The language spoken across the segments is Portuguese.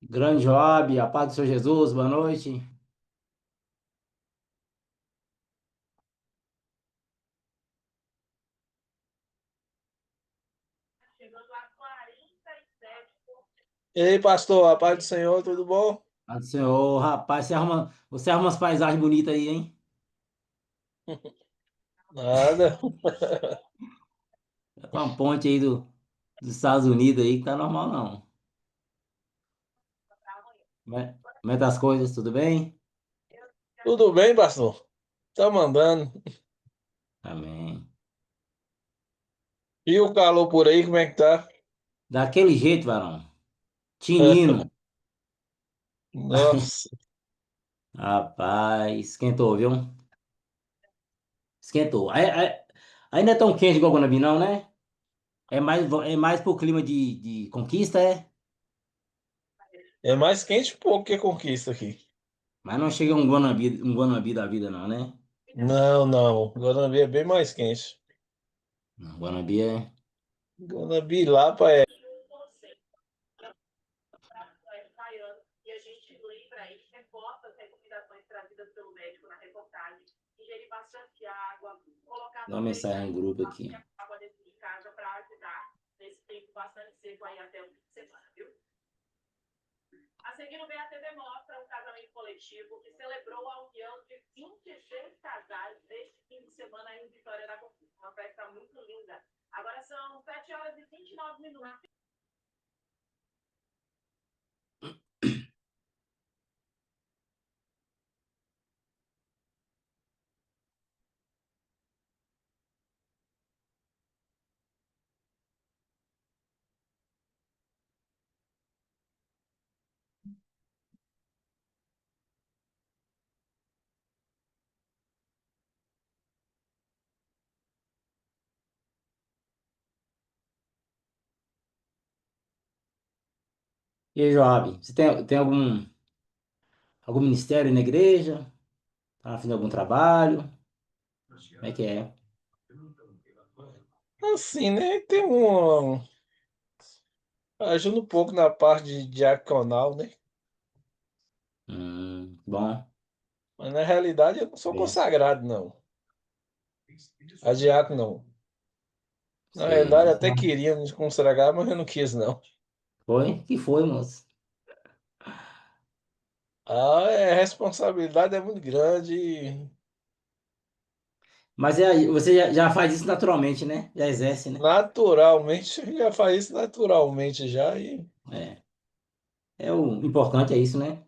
Grande Joab, a paz do Senhor Jesus, boa noite. E aí, pastor, a paz do Senhor, tudo bom? Paz do Senhor, rapaz, você arruma umas paisagens bonitas aí, hein? Nada. Tá com uma ponte aí dos Estados Unidos aí que tá normal, não. Como é que tá as coisas, tudo bem? Tudo bem, pastor? Tá mandando. Amém. E o calor por aí, como é que tá? Daquele jeito, varão. Tinindo. Nossa, Rapaz, esquentou, viu? Esquentou. Aí não é tão quente igual Guanabí, não, né? É mais pro clima de conquista, é? é mais quente um pouco que Conquista aqui. Mas não chega um Guanabí da vida, não, né? Não, não. Guanambi é bem mais quente. Não, Guanabí é. Guanambi Lapa é. Dá uma mensagem no grupo aqui. E aí, Joab, você tem algum ministério na igreja? Tá fazendo algum trabalho? Como é que é? Assim, né? Tem um. Ajuda um pouco na parte de diaconal, né? Bom. Mas na realidade eu não sou É, consagrado, não. A diácono, não. Na sei. realidade até queria me consagrar, mas eu não quis, não. Foi? Que foi, moço? Ah, a responsabilidade é muito grande. Mas você já faz isso naturalmente, né? Já exerce, né? Naturalmente, já faz isso naturalmente já. E É. O importante é isso, né?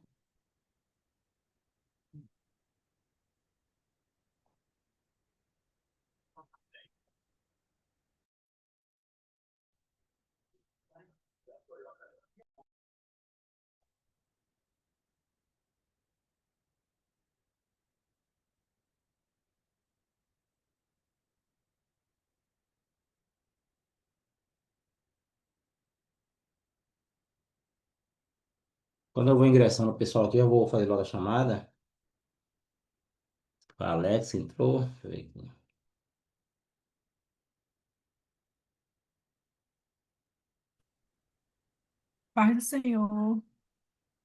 Quando eu vou ingressando o pessoal aqui, eu vou fazer logo a chamada. O Alex entrou. Deixa eu ver aqui. Paz do Senhor,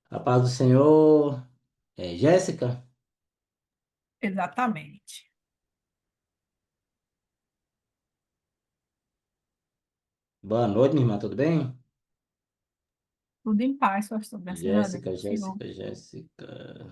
A paz do Senhor. Jéssica? exatamente. Boa noite, minha irmã, tudo bem? Tudo em paz, pastor, graças a Deus. Jéssica, Senhor. Jéssica, Jéssica.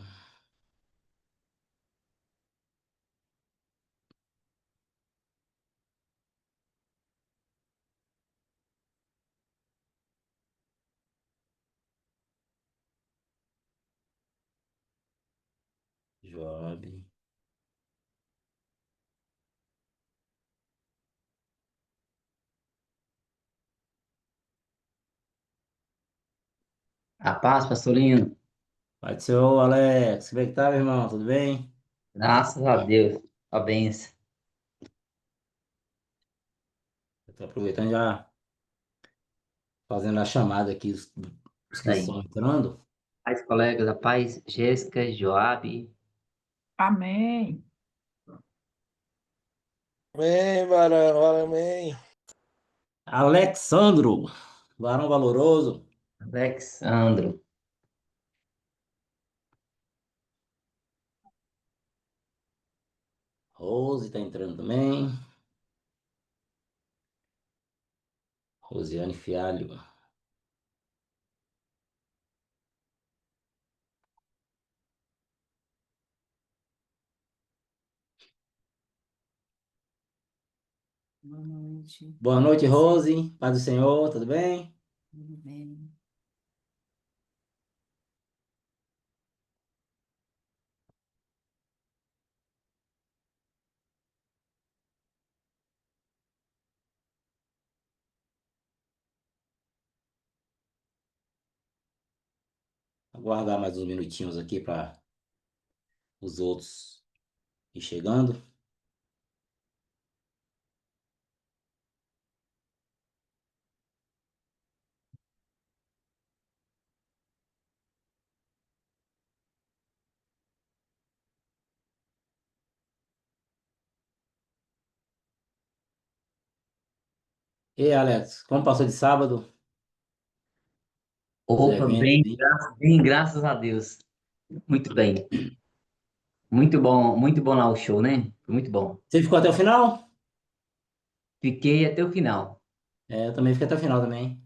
Job. A paz, pastorino. Pai do Senhor, Alex. Como é que tá, meu irmão? Tudo bem? Graças a Deus. A benção. Eu tô aproveitando já fazendo a chamada aqui, os Isso que aí. estão entrando. Paz, colegas. A paz, Jéssica, Joabe. Amém. amém, varão, amém. Alexandro, varão valoroso. Alexandro. Rose tá entrando também. Rosiane Fialho. Boa noite. Boa noite, Rose. Paz do Senhor, tudo bem? Tudo bem? Aguardar mais uns minutinhos aqui para os outros ir chegando. E Alex, como passou de sábado? Os Opa, eventos bem, aí. bem, graças a Deus. Muito bem. Muito bom lá o show, né? Foi muito bom. Você ficou até o final? Fiquei até o final. É, eu também fiquei até o final também.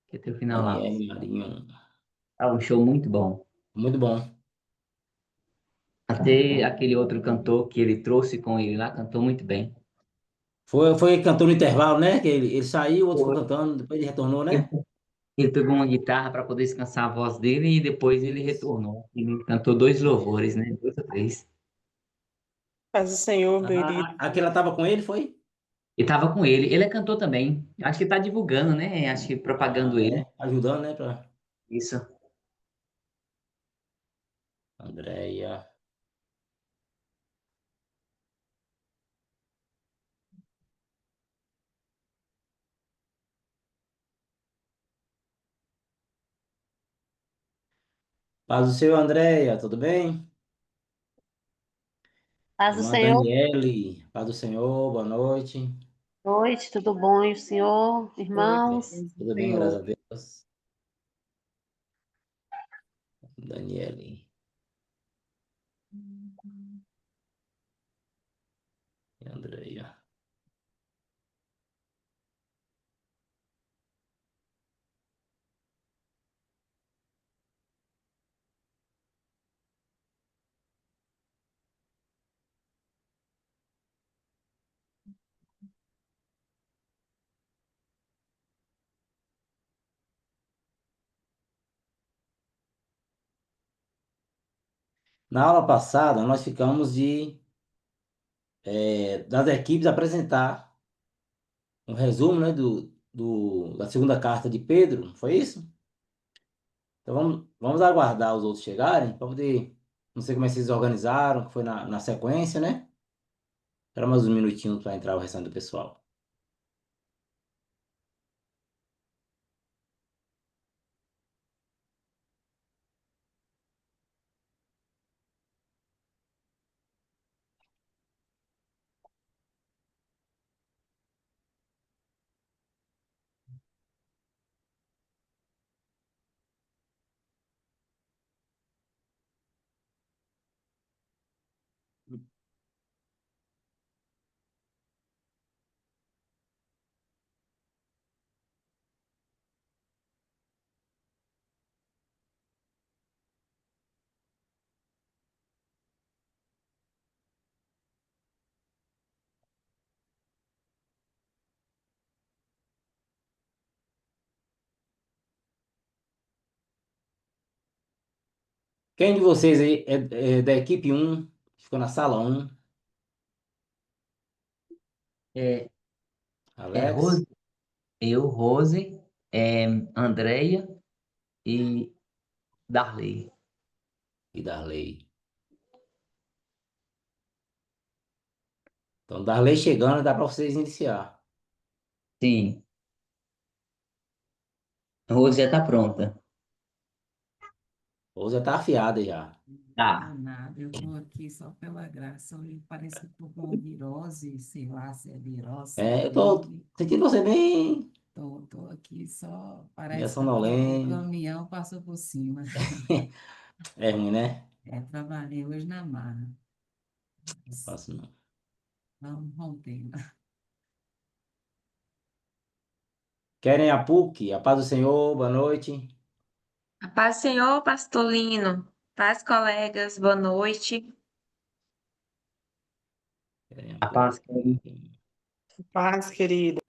Fiquei até o final lá. Daniele, Marinho. Ah, um show muito bom. Muito bom. Até aquele outro cantor que ele trouxe com ele lá cantou muito bem. Foi cantou no intervalo, né? Que ele saiu, o outro ficou Foi. cantando, depois ele retornou, Ele, né? ele pegou uma guitarra para poder descansar a voz dele e depois ele Isso. retornou. Ele cantou dois louvores, né? Dois ou três. Paz do Senhor, Berito. Aquela tava com ele, foi? E tava com ele. Ele é cantor também. Acho que tá divulgando, né? Acho que propagando Ah, ele. é. Ajudando, né? Pra Isso. Andréia. Paz do Senhor, Andréia, tudo bem? Paz do Irmã Senhor, Daniele, paz do Senhor, boa noite. boa noite, tudo bom, e o senhor, irmãos? Tudo bem, graças a Senhor. Deus. Daniele e Andréia. Na aula passada, nós ficamos das equipes apresentar um resumo, né, da segunda carta de Pedro, foi isso? Então vamos aguardar os outros chegarem para poder, não sei como é que vocês organizaram, que foi na sequência, né? Espera mais uns minutinhos para entrar o restante do pessoal. Quem de vocês aí é da equipe um? Ficou na sala um? É, é Alex Rose, eu, Rose, Andréia e Darley. e Darley. Então, Darley chegando, dá para vocês iniciar. Sim, a Rose já tá pronta. Ou já tá afiada já. Tá. Nada, eu estou aqui só pela graça. Eu parece que estou com virose, sei lá se é virose, se é Eu tô gripe. sentindo você bem, Tô aqui só, meio parece que o sonolento. caminhão passou por cima. É ruim, né? Trabalhei hoje na marra. Não faço, não. Vamos ter. Querem a PUC? A paz do Senhor, boa noite. A paz do Senhor, pastor Lino. Paz, colegas, boa noite. Querem a A paz, querido. PUC. Paz, querida.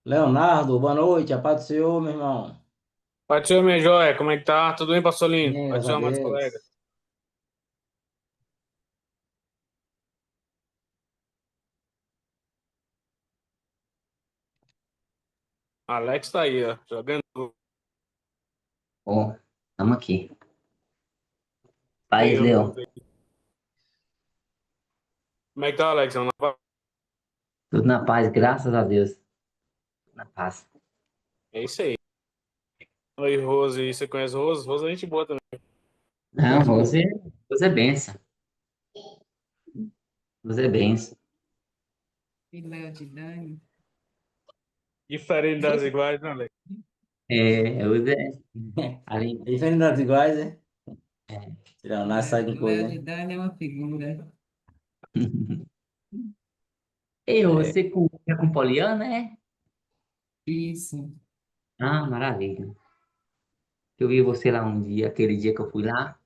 Leonardo, boa noite. A paz do Senhor, meu irmão. Pode ser, minha joia, como é que tá? Tudo bem, pastor Lino? Bem, Pode graças ser, a amados colegas. Deus. Alex tá aí, ó, jogando. Ó, estamos aqui. Paz, Pegando. Leão. Como é que tá, Alex? Tudo na paz, graças a Deus. Na paz. É isso aí. Oi, Rose, você conhece Rose? Rose é gente boa também. Não, Gente boa. você é benção. Você é benção. E Léo de Dani. Diferente das iguais, né, Alex? Você é. É diferente das iguais, né? É. Leonardo sai com coisa, Léo de hein? Dani é uma figura. Ei, É. você é com Poliana, é? Isso. Ah, maravilha. Eu vi você lá um dia, aquele dia que eu fui lá.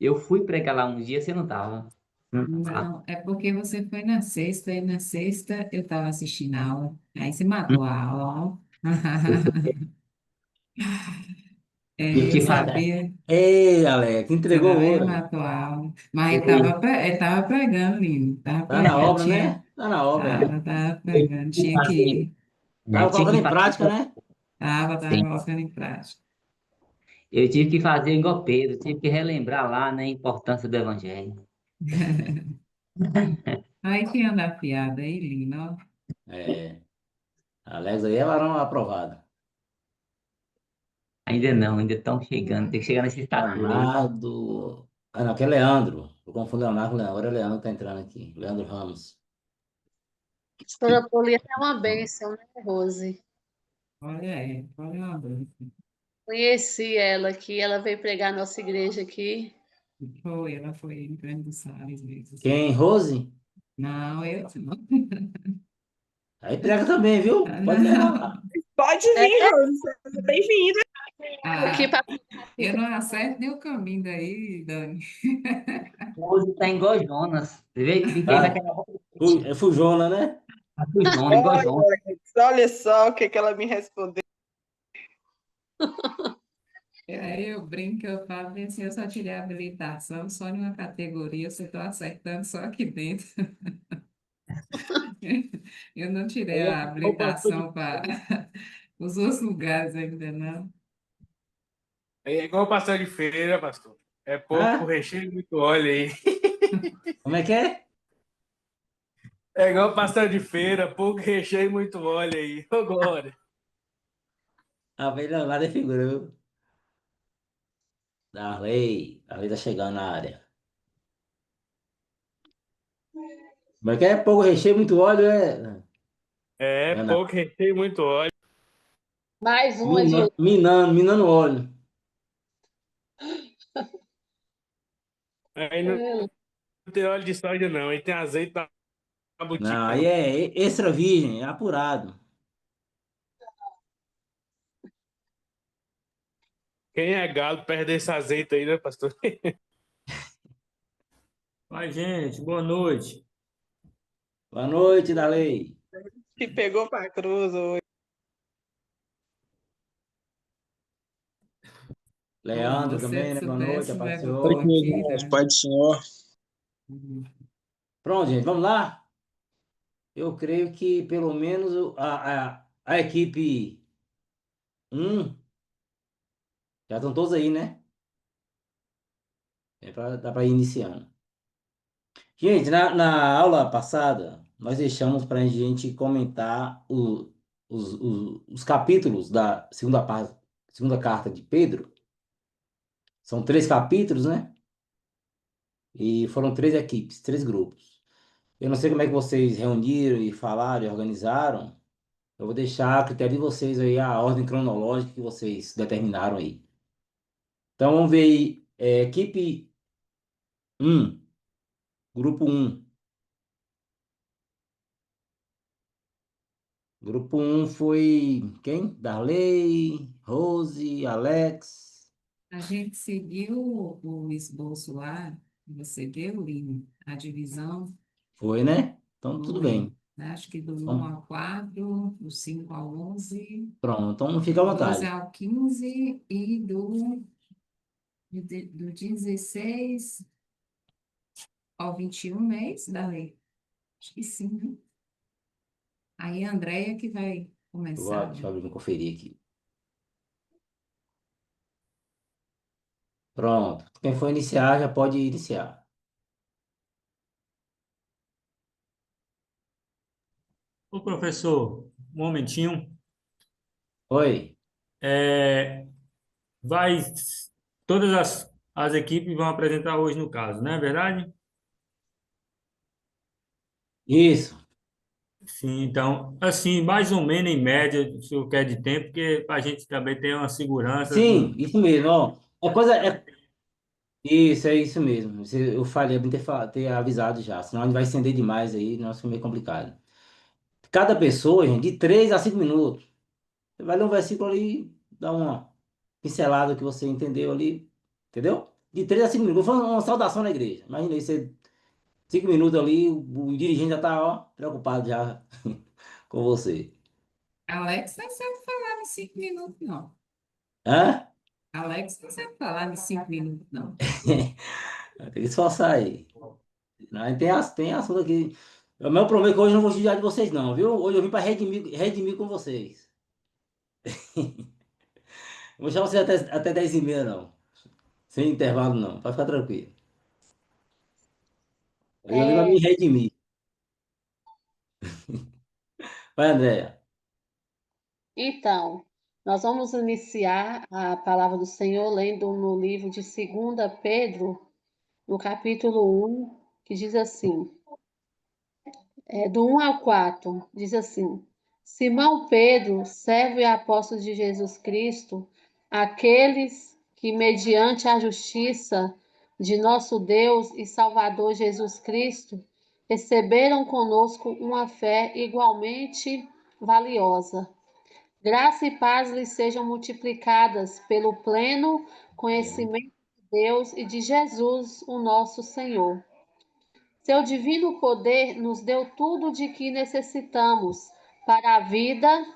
Eu fui pregar lá um dia, você não tava. Não tava lá. Não, é porque você foi na sexta, e na sexta eu estava assistindo a aula. Aí você matou a aula, ó. Eu fui- tive Eu que fazer. sabia. Ei, Alex, entregou o Sabe, ouro aí. matou a aula. Mas Eu, ele tava pregando, lindo. Tava Tá na pregando. obra, né? Tá na obra ainda. Tava eu pregando. tive que Tinha fazer, que. né? Tava Tinha colocando que em fazer. prática, né? Tava Sim. colocando em prática. Eu tive que fazer igual Pedro, tive que relembrar lá, né, a importância do Evangelho. Aí que anda afiada aí, lindo, ó. É. Alex aí é varão aprovado. Ainda não, ainda estão chegando, tem que chegar nessa estatura aí. Leonardo. Ah, não, aqui é Leandro. Eu confundo Leonardo com Leandro. Agora é Leandro que tá entrando aqui. Leandro Ramos. Pastora Poliana é uma bênção, né, Rose? Olha aí, olha uma benção. Conheci ela aqui, ela veio pregar na nossa igreja aqui. Ela foi em Grande do Salles mesmo. Quem? Rose? Não, eu não. Aí prega também, viu? Pode levar lá. Não. Pode É, vir, Rose, seja bem-vinda. aqui Ah, para eu não acerto nem o caminho daí, Dani. Hoje tá igual Jonas. Você vê? Vi que ele vai Tá? querer É Fujona, né? a Jonas, igual Olha, Jonas. olha só o que que ela me respondeu. Aí eu brinco, eu falo assim, eu só tirei a habilitação só em uma categoria, você está acertando só aqui dentro. Eu não tirei Aí é a igual o pastor de, habilitação para os outros lugares ainda não. aí é igual o pastor de feira, pastor. É pouco Ah, recheio e muito óleo aí. como é que é? É igual o pastor de feira, pouco recheio e muito óleo aí. Ô, glória. Ah, velho, Leonardo é figura, viu? Darley. Darley tá chegando na área. Como é que é? Pouco recheio, muito óleo, é? É, Leonardo. pouco recheio e muito óleo. mais uma de Minando óleo. Aí não tem óleo de soja, não. Aí tem azeite na Não, botija. aí é extra virgem, é apurado. Quem é galo perde esse azeite aí, né, pastor? Oi, gente, boa noite. Boa noite, Darley. E pegou pra cruz hoje. Leandro Você também, né? Boa noite, a soubesse, paz do vai Oi, botar Senhor. meus aqui, irmãos, né? Pai do Senhor. Pronto, gente, vamos lá? Eu creio que pelo menos a equipe um já estão todos aí, né? Dá para ir iniciando. Gente, na aula passada, nós deixamos para a gente comentar os capítulos da segunda parte, segunda carta de Pedro. São 3 capítulos, né? E foram 3 equipes, 3 grupos. Eu não sei como é que vocês reuniram e falaram e organizaram. Eu vou deixar a critério de vocês aí a ordem cronológica que vocês determinaram aí. Então vamos ver aí. Equipe um, grupo um. Grupo um foi quem? Darley, Rose, Alex. A gente seguiu o esboço lá, você deu, Lino, a divisão Foi, né? Então tudo foi, bem. né, acho que do 1 Então, ao 4, do 5 ao 11, pronto, então fica à do 12 vontade. ao 15 e do 16 ao 21 mês da lei. Acho que sim, né? Aí a Andréia que vai começar, Deixa né? eu abrir, conferir aqui. Pronto. Quem for iniciar já pode iniciar. Ô, professor, um momentinho. Oi. É, vai, todas as equipes vão apresentar hoje no caso, não é verdade? Isso. Sim, então, assim, mais ou menos em média, se eu quer de tempo, porque a gente também tem uma segurança Sim, do. isso mesmo. Ó. Isso, é isso mesmo. Eu falei, bem ter avisado já, senão a gente vai estender demais aí, nós fica meio complicado. Cada pessoa, gente, de 3 a 5 minutos. Você vai ler um versículo ali, dá uma pincelada que você entendeu ali, entendeu? De 3 a 5 minutos. Vou fazer uma saudação na igreja. Imagina aí, você 5 minutos ali, o dirigente já tá, ó, preocupado já com você. Alex não sabe falar em 5 minutos, não. Hã? Alex não sabe falar em 5 minutos, não. Tem que esforçar aí. Não, tem assunto aqui. O meu problema é que hoje eu não vou judiar de vocês, não, viu? Hoje eu vim para redimir com vocês. Não vou chamar vocês até 10h30, não. Sem intervalo, não. Pode ficar tranquilo. Hoje eu vim para me É, redimir. Vai, Andréia. então, nós vamos iniciar a palavra do Senhor lendo no livro de 2 Pedro, no capítulo 1, que diz assim, do 1 ao 4, diz assim: Simão Pedro, servo e apóstolo de Jesus Cristo, aqueles que, mediante a justiça de nosso Deus e Salvador Jesus Cristo, receberam conosco uma fé igualmente valiosa. Graça e paz lhes sejam multiplicadas pelo pleno conhecimento de Deus e de Jesus, o nosso Senhor. Seu divino poder nos deu tudo de que necessitamos para a vida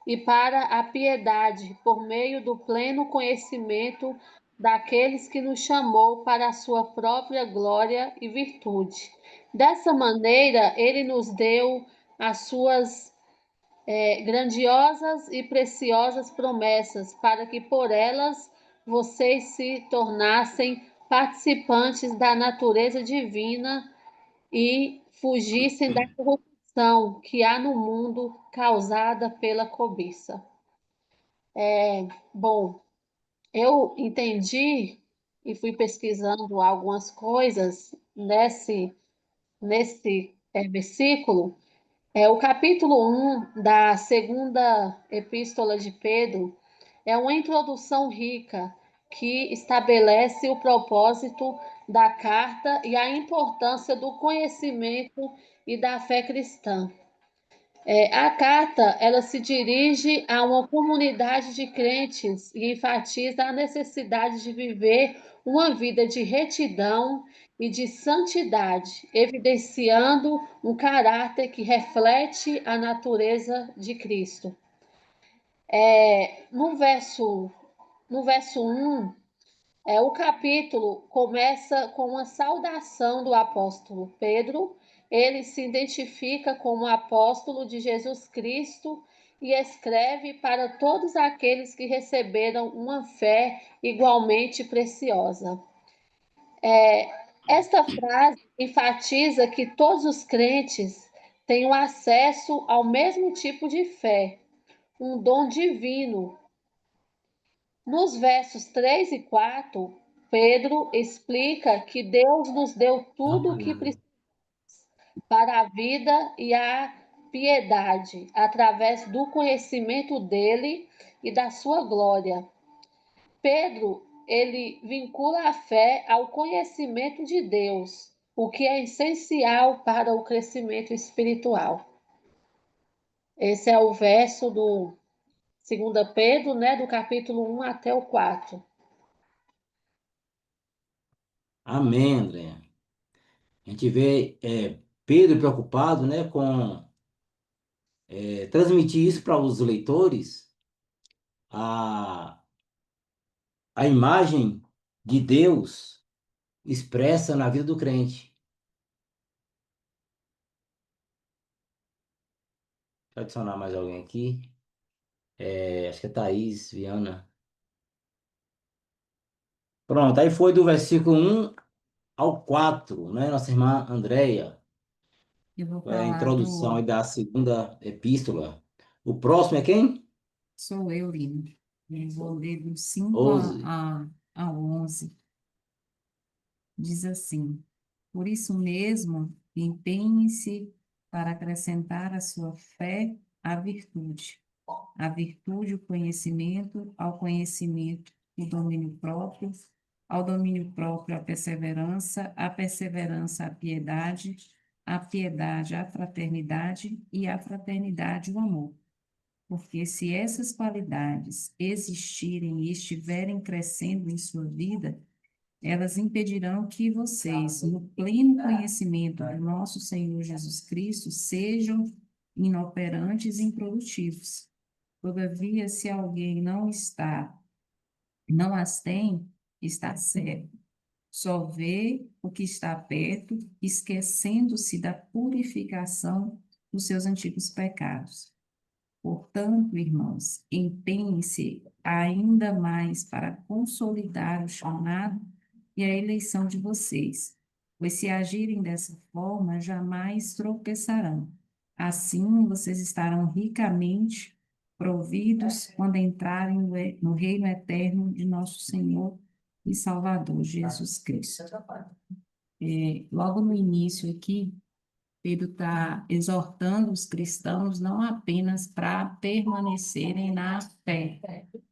e para a piedade, por meio do pleno conhecimento daqueles que nos chamou para a sua própria glória e virtude. Dessa maneira, ele nos deu as suas grandiosas e preciosas promessas, para que por elas vocês se tornassem participantes da natureza divina e fugissem da corrupção que há no mundo causada pela cobiça. Bom, eu entendi e fui pesquisando algumas coisas nesse versículo. O capítulo 1 da segunda epístola de Pedro é uma introdução rica que estabelece o propósito da carta e a importância do conhecimento e da fé cristã. A carta, ela se dirige a uma comunidade de crentes e enfatiza a necessidade de viver uma vida de retidão e de santidade, evidenciando um caráter que reflete a natureza de Cristo. No verso 1, o capítulo começa com uma saudação do apóstolo Pedro. Ele se identifica como apóstolo de Jesus Cristo e escreve para todos aqueles que receberam uma fé igualmente preciosa. Esta frase enfatiza que todos os crentes têm acesso ao mesmo tipo de fé, um dom divino. Nos versos 3 e 4, Pedro explica que Deus nos deu tudo o que precisamos para a vida e a piedade, através do conhecimento dele e da sua glória. Pedro, ele vincula a fé ao conhecimento de Deus, o que é essencial para o crescimento espiritual. Esse é o verso do 2 Pedro, do capítulo 1 até o 4. Amém, André. A gente vê Pedro preocupado, né, com transmitir isso para os leitores, a, a imagem de Deus expressa na vida do crente. Deixa eu adicionar mais alguém aqui. Acho que é Thaís, Viana. Pronto, aí foi do versículo 1 ao 4, né? Nossa irmã Andréia. Eu vou É a falar introdução aí do. da segunda epístola. O próximo é quem? Sou eu, Lino. Eu vou ler do 5 11. ao 11. Diz assim: Por isso mesmo, empenhe-se para acrescentar à sua fé a virtude, o conhecimento, ao conhecimento, o domínio próprio, ao domínio próprio, a perseverança, a piedade, a fraternidade e a fraternidade, o amor. Porque se essas qualidades existirem e estiverem crescendo em sua vida, elas impedirão que vocês, no pleno conhecimento do nosso Senhor Jesus Cristo, sejam inoperantes e improdutivos. Todavia, se alguém não as tem, está certo. Só vê o que está perto, esquecendo-se da purificação dos seus antigos pecados. Portanto, irmãos, empenhem-se ainda mais para consolidar o chamado e a eleição de vocês, pois se agirem dessa forma, jamais tropeçarão. Assim, vocês estarão ricamente providos quando entrarem no reino eterno de nosso Senhor e Salvador Jesus Cristo. Logo no início aqui, Pedro está exortando os cristãos não apenas para permanecerem na fé,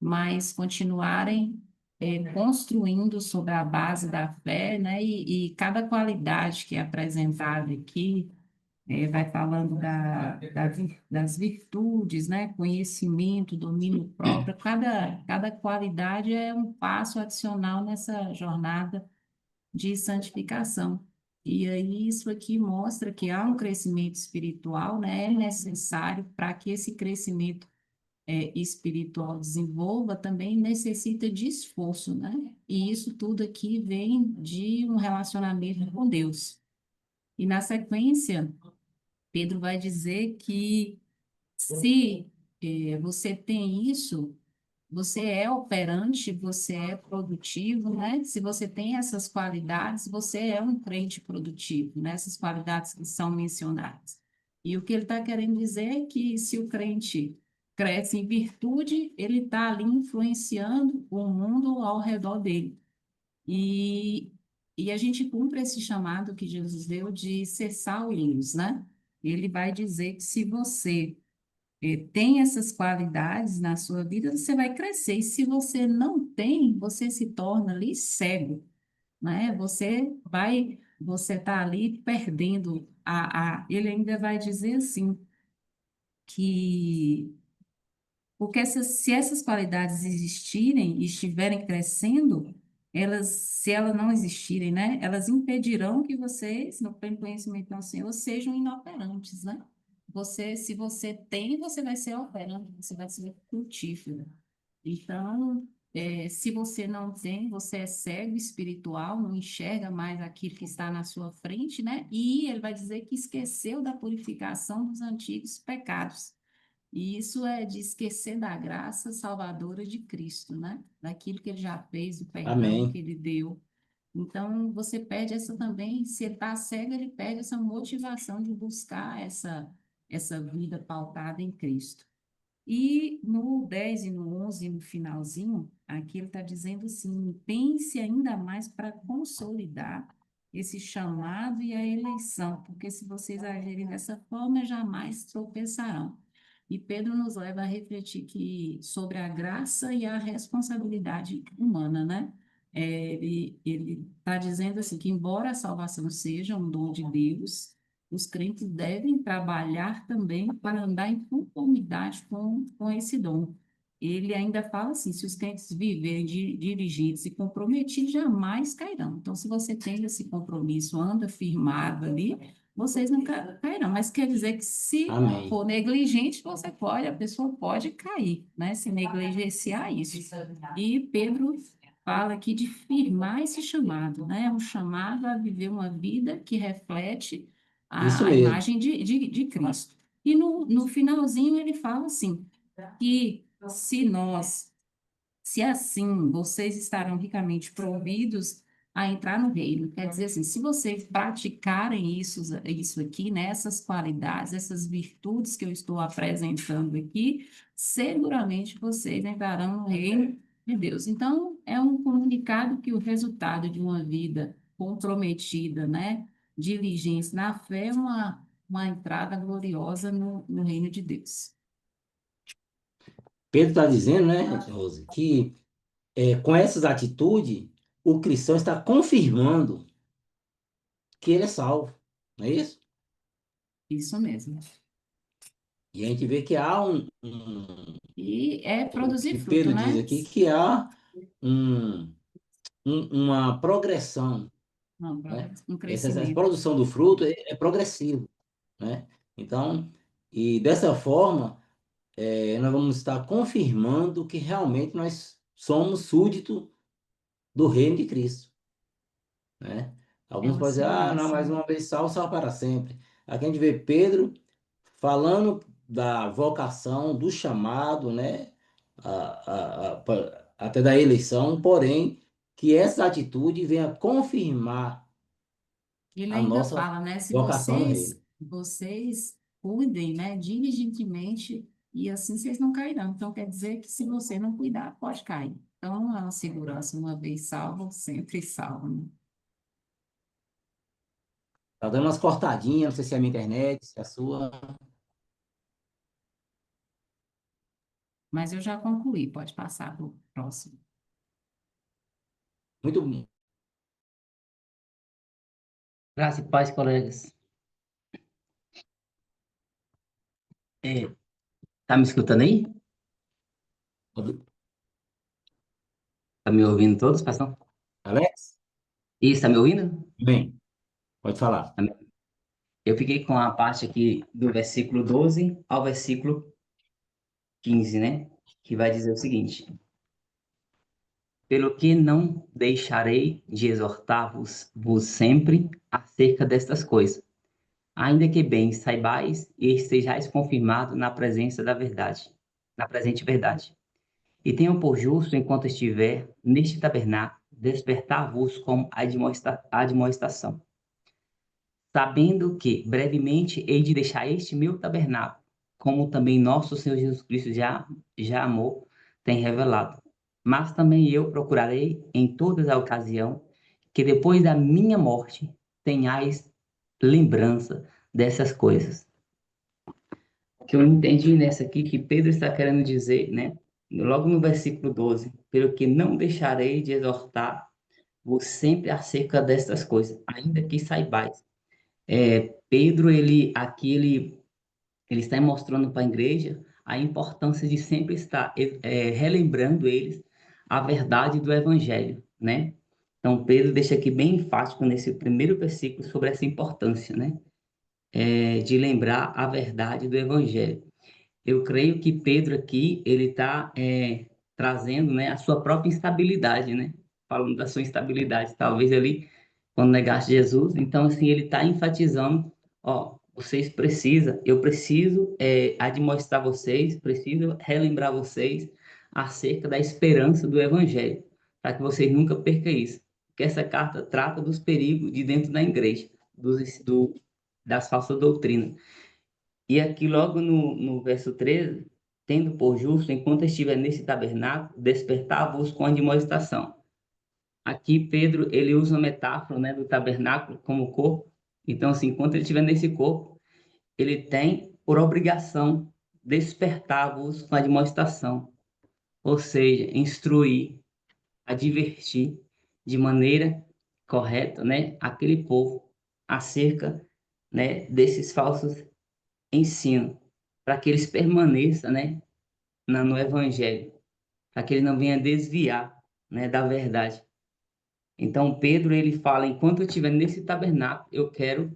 mas continuarem construindo sobre a base da fé, né? E cada qualidade que é apresentada aqui, vai falando das virtudes, né? Conhecimento, domínio próprio, cada qualidade é um passo adicional nessa jornada de santificação. E aí isso aqui mostra que há um crescimento espiritual, né? É necessário para que esse crescimento espiritual desenvolva, também necessita de esforço, né? E isso tudo aqui vem de um relacionamento com Deus. E na sequência, Pedro vai dizer que se você tem isso, você é operante, você é produtivo, né? Se você tem essas qualidades, você é um crente produtivo, né? Essas qualidades que são mencionadas. E o que ele está querendo dizer é que se o crente cresce em virtude, ele está ali influenciando o mundo ao redor dele. E, e a gente cumpre esse chamado que Jesus deu de ser sal e luz, né? Ele vai dizer que se você tem essas qualidades na sua vida, você vai crescer. E se você não tem, você se torna ali cego, né? Você está ali perdendo Ele ainda vai dizer assim, que porque se essas qualidades existirem e estiverem crescendo, se elas não existirem, né, elas impedirão que vocês, no pleno conhecimento do Senhor, sejam inoperantes, né? Se você tem, você vai ser operante, você vai ser frutífero. Então, se você não tem, você é cego espiritual, não enxerga mais aquilo que está na sua frente, né? E ele vai dizer que esqueceu da purificação dos antigos pecados. E isso é de esquecer da graça salvadora de Cristo, né? Daquilo que ele já fez, o perdão que Amém. ele deu. Então, você perde essa também, se ele está cego, ele perde essa motivação de buscar essa vida pautada em Cristo. E no 10 e no 11, no finalzinho, aqui ele está dizendo assim: pense ainda mais para consolidar esse chamado e a eleição, porque se vocês agirem dessa forma, jamais tropeçarão. E Pedro nos leva a refletir sobre a graça e a responsabilidade humana, né? Ele está dizendo assim que, embora a salvação seja um dom de Deus, os crentes devem trabalhar também para andar em conformidade com esse dom. Ele ainda fala assim: se os crentes viverem dirigidos e comprometidos, jamais cairão. Então, se você tem esse compromisso, anda firmado ali, vocês não cairão. Mas quer dizer que se Amém. for negligente, a pessoa pode cair, né? Se negligenciar isso. E Pedro fala aqui de firmar esse chamado, né? Um chamado a viver uma vida que reflete Isso a mesmo. imagem de Cristo. E no finalzinho ele fala assim, que se assim vocês estarão ricamente providos a entrar no reino. Quer dizer assim, se vocês praticarem isso aqui, né, essas qualidades, essas virtudes que eu estou apresentando aqui, seguramente vocês entrarão no reino de Deus. Então, é um comunicado que o resultado de uma vida comprometida, né, diligência na fé, é uma entrada gloriosa no reino de Deus. Pedro está dizendo, né, Rose, que com essas atitudes, o cristão está confirmando que ele é salvo, não é isso? Isso mesmo. E a gente vê que há E é o produzir que fruto, Pedro diz né? aqui, que há um, uma progressão, Não, né? um Essa crescimento. produção do fruto é progressivo, né? Então, e dessa forma, nós vamos estar confirmando que realmente nós somos súditos do reino de Cristo, né? É Alguns uma podem dizer, ah, não, segurança, mais né? uma vez salvo, salvo para sempre. Aqui a gente vê Pedro falando da vocação, do chamado, né? Até da eleição, porém, que essa atitude venha confirmar Ele a ainda nossa fala, né? Se vocação no reino. vocês cuidem, né, diligentemente, e assim vocês não cairão. Então, quer dizer que se você não cuidar, pode cair. Então, é uma segurança, uma vez salvo, sempre salvo, né? Tá dando umas cortadinhas, não sei se é a minha internet, se é a sua. Mas eu já concluí, pode passar para o próximo. Muito bom. Graça e paz, colegas. Tá me escutando aí? Tá me ouvindo todos, pastor? Alex? Isso, tá me ouvindo? Bem, pode falar. Eu fiquei com a parte aqui do versículo 12 ao versículo 15, né? Que vai dizer o seguinte: pelo que não deixarei de exortar-vos sempre acerca destas coisas, ainda que bem saibais e estejais confirmados na presença da verdade, na presente verdade. E tenho por justo, enquanto estiver neste tabernáculo, despertar-vos com admoestação, sabendo que brevemente hei de deixar este meu tabernáculo, como também nosso Senhor Jesus Cristo já amou, tem revelado. Mas também eu procurarei em todas as ocasiões que depois da minha morte tenhais lembrança dessas coisas. O que eu entendi nessa aqui, que Pedro está querendo dizer, né? Logo no versículo 12, pelo que não deixarei de exortar-vos sempre acerca destas coisas, ainda que saibais. Pedro, ele está mostrando para a igreja a importância de sempre estar relembrando eles a verdade do evangelho, né? Então, Pedro deixa aqui bem enfático nesse primeiro versículo sobre essa importância, né? De lembrar a verdade do Evangelho. Eu creio que Pedro aqui, ele está trazendo, né, a sua própria instabilidade, né? Falando da sua instabilidade, talvez ali, quando negaste Jesus. Então, assim, ele está enfatizando, ó, vocês precisam, eu preciso admoestar vocês, preciso relembrar vocês acerca da esperança do Evangelho, para que vocês nunca percam isso. Porque essa carta trata dos perigos de dentro da igreja, das falsas doutrinas. E aqui logo no verso 13, tendo por justo, enquanto estiver nesse tabernáculo, despertar-vos com admoestação. Aqui Pedro, ele usa a metáfora, né, do tabernáculo como corpo. Então, assim, enquanto ele estiver nesse corpo, ele tem por obrigação despertar-vos com admoestação. Ou seja, instruir, advertir de maneira correta, né, aquele povo acerca, né, desses falsos ensino, para que eles permaneçam, né, no Evangelho, para que ele não venha desviar, né, da verdade. Então, Pedro, ele fala, enquanto eu estiver nesse tabernáculo, eu quero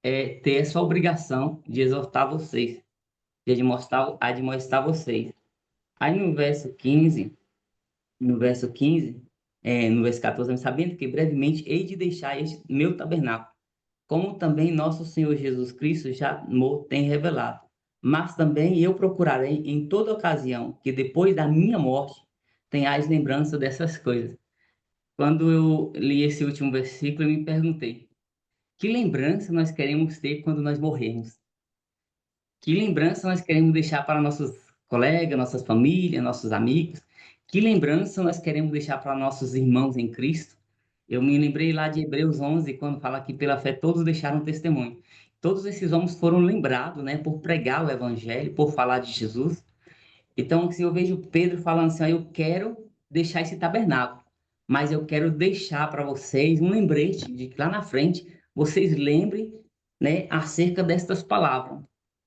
ter essa obrigação de exortar vocês, de admoestar vocês. Aí no verso 14, sabendo que brevemente hei de deixar este meu tabernáculo, como também nosso Senhor Jesus Cristo já tem revelado. Mas também eu procurarei em toda ocasião que depois da minha morte tenhais lembrança dessas coisas. Quando eu li esse último versículo, eu me perguntei: que lembrança nós queremos ter quando nós morrermos? Que lembrança nós queremos deixar para nossos colegas, nossas famílias, nossos amigos? Que lembrança nós queremos deixar para nossos irmãos em Cristo? Eu me lembrei lá de Hebreus 11, quando fala que pela fé todos deixaram testemunho. Todos esses homens foram lembrados, né, por pregar o evangelho, por falar de Jesus. Então, se eu vejo Pedro falando assim, eu quero deixar esse tabernáculo, mas eu quero deixar para vocês um lembrete de que lá na frente vocês lembrem, né, acerca destas palavras.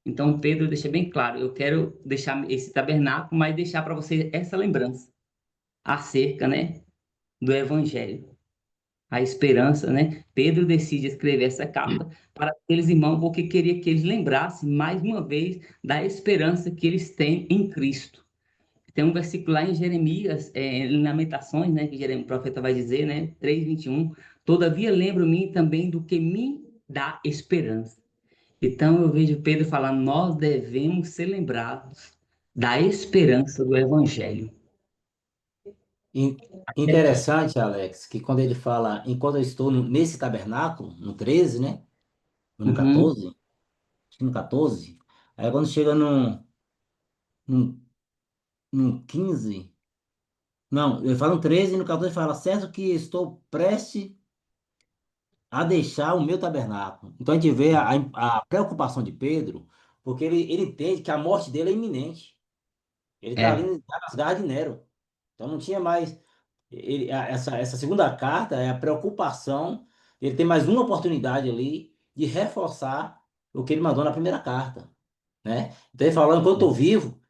Então, Pedro deixa bem claro, eu quero deixar esse tabernáculo, mas deixar para vocês essa lembrança acerca, né, do evangelho, a esperança, né? Pedro decide escrever essa carta para aqueles irmãos porque queria que eles lembrassem mais uma vez da esperança que eles têm em Cristo. Tem um versículo lá em Jeremias, em Lamentações, né, que o profeta vai dizer, né, 3:21, todavia lembro-me também do que me dá esperança. Então eu vejo Pedro falando, nós devemos ser lembrados da esperança do Evangelho. Interessante, Alex, que quando ele fala, enquanto eu estou nesse tabernáculo, no 13, né? Ou no Uhum. 14, acho que no 14, aí quando chega no 15, não, ele fala no 13 e no 14 fala, certo que estou prestes a deixar o meu tabernáculo. Então a gente vê a preocupação de Pedro, porque ele entende que a morte dele é iminente. Ele está ali É, nas garras de Nero. Então não tinha mais. Essa segunda carta é a preocupação. Ele tem mais uma oportunidade ali de reforçar o que ele mandou na primeira carta, né? Então ele falando, enquanto eu estou vivo,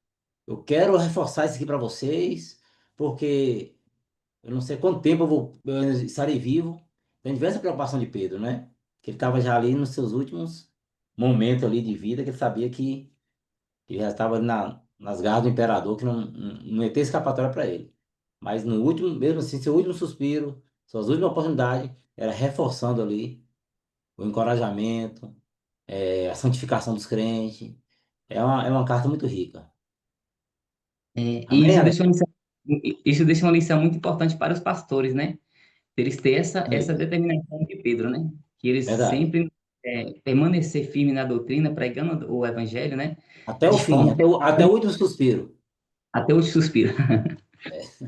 eu quero reforçar isso aqui para vocês, porque eu não sei quanto tempo eu estarei vivo. Tem diversa preocupação de Pedro, né? Que ele estava já ali nos seus últimos momentos ali de vida, que ele sabia que ele já estava ali nas garras do imperador, que não ia ter escapatória para ele. Mas no último, mesmo assim, seu último suspiro, suas últimas oportunidades, era reforçando ali o encorajamento, a santificação dos crentes. É uma carta muito rica. e Amém, Alex? isso deixa uma lição muito importante para os pastores, né? Eles têm essa determinação de Pedro, né? Que eles Verdade. sempre permanecer firme na doutrina, pregando o evangelho, né? Até o De fim, forma até o último suspiro. até o suspiro. É, Isso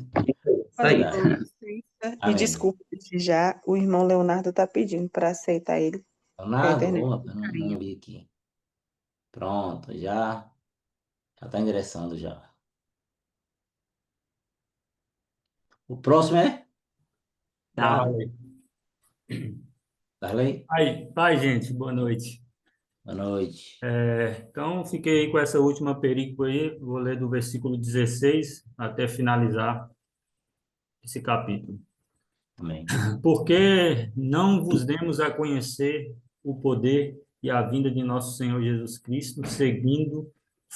aí. verdade. Pastor, licença e Amém. desculpa desde já, o irmão Leonardo está pedindo para aceitar ele para a Leonardo, internet. opa, não vi aqui. Pronto, já está ingressando já. O próximo é Tá. Darley. Pai, gente, boa noite. Boa noite. Então, fiquei com essa última perícope aí, vou ler do versículo 16 até finalizar esse capítulo. Amém. Porque não vos demos a conhecer o poder e a vinda de nosso Senhor Jesus Cristo, seguindo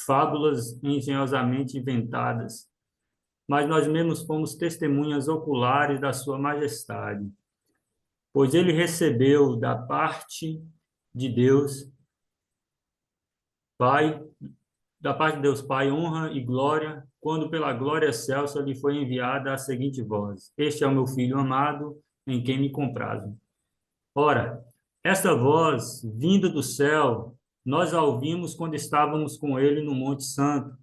fábulas engenhosamente inventadas, mas nós mesmos fomos testemunhas oculares da sua majestade, pois ele recebeu da parte de Deus Pai, da parte de Deus Pai, honra e glória, quando pela glória excelsa lhe foi enviada a seguinte voz: Este é o meu Filho amado, em quem me comprazo. Ora, essa voz, vinda do céu, nós a ouvimos quando estávamos com ele no Monte Santo.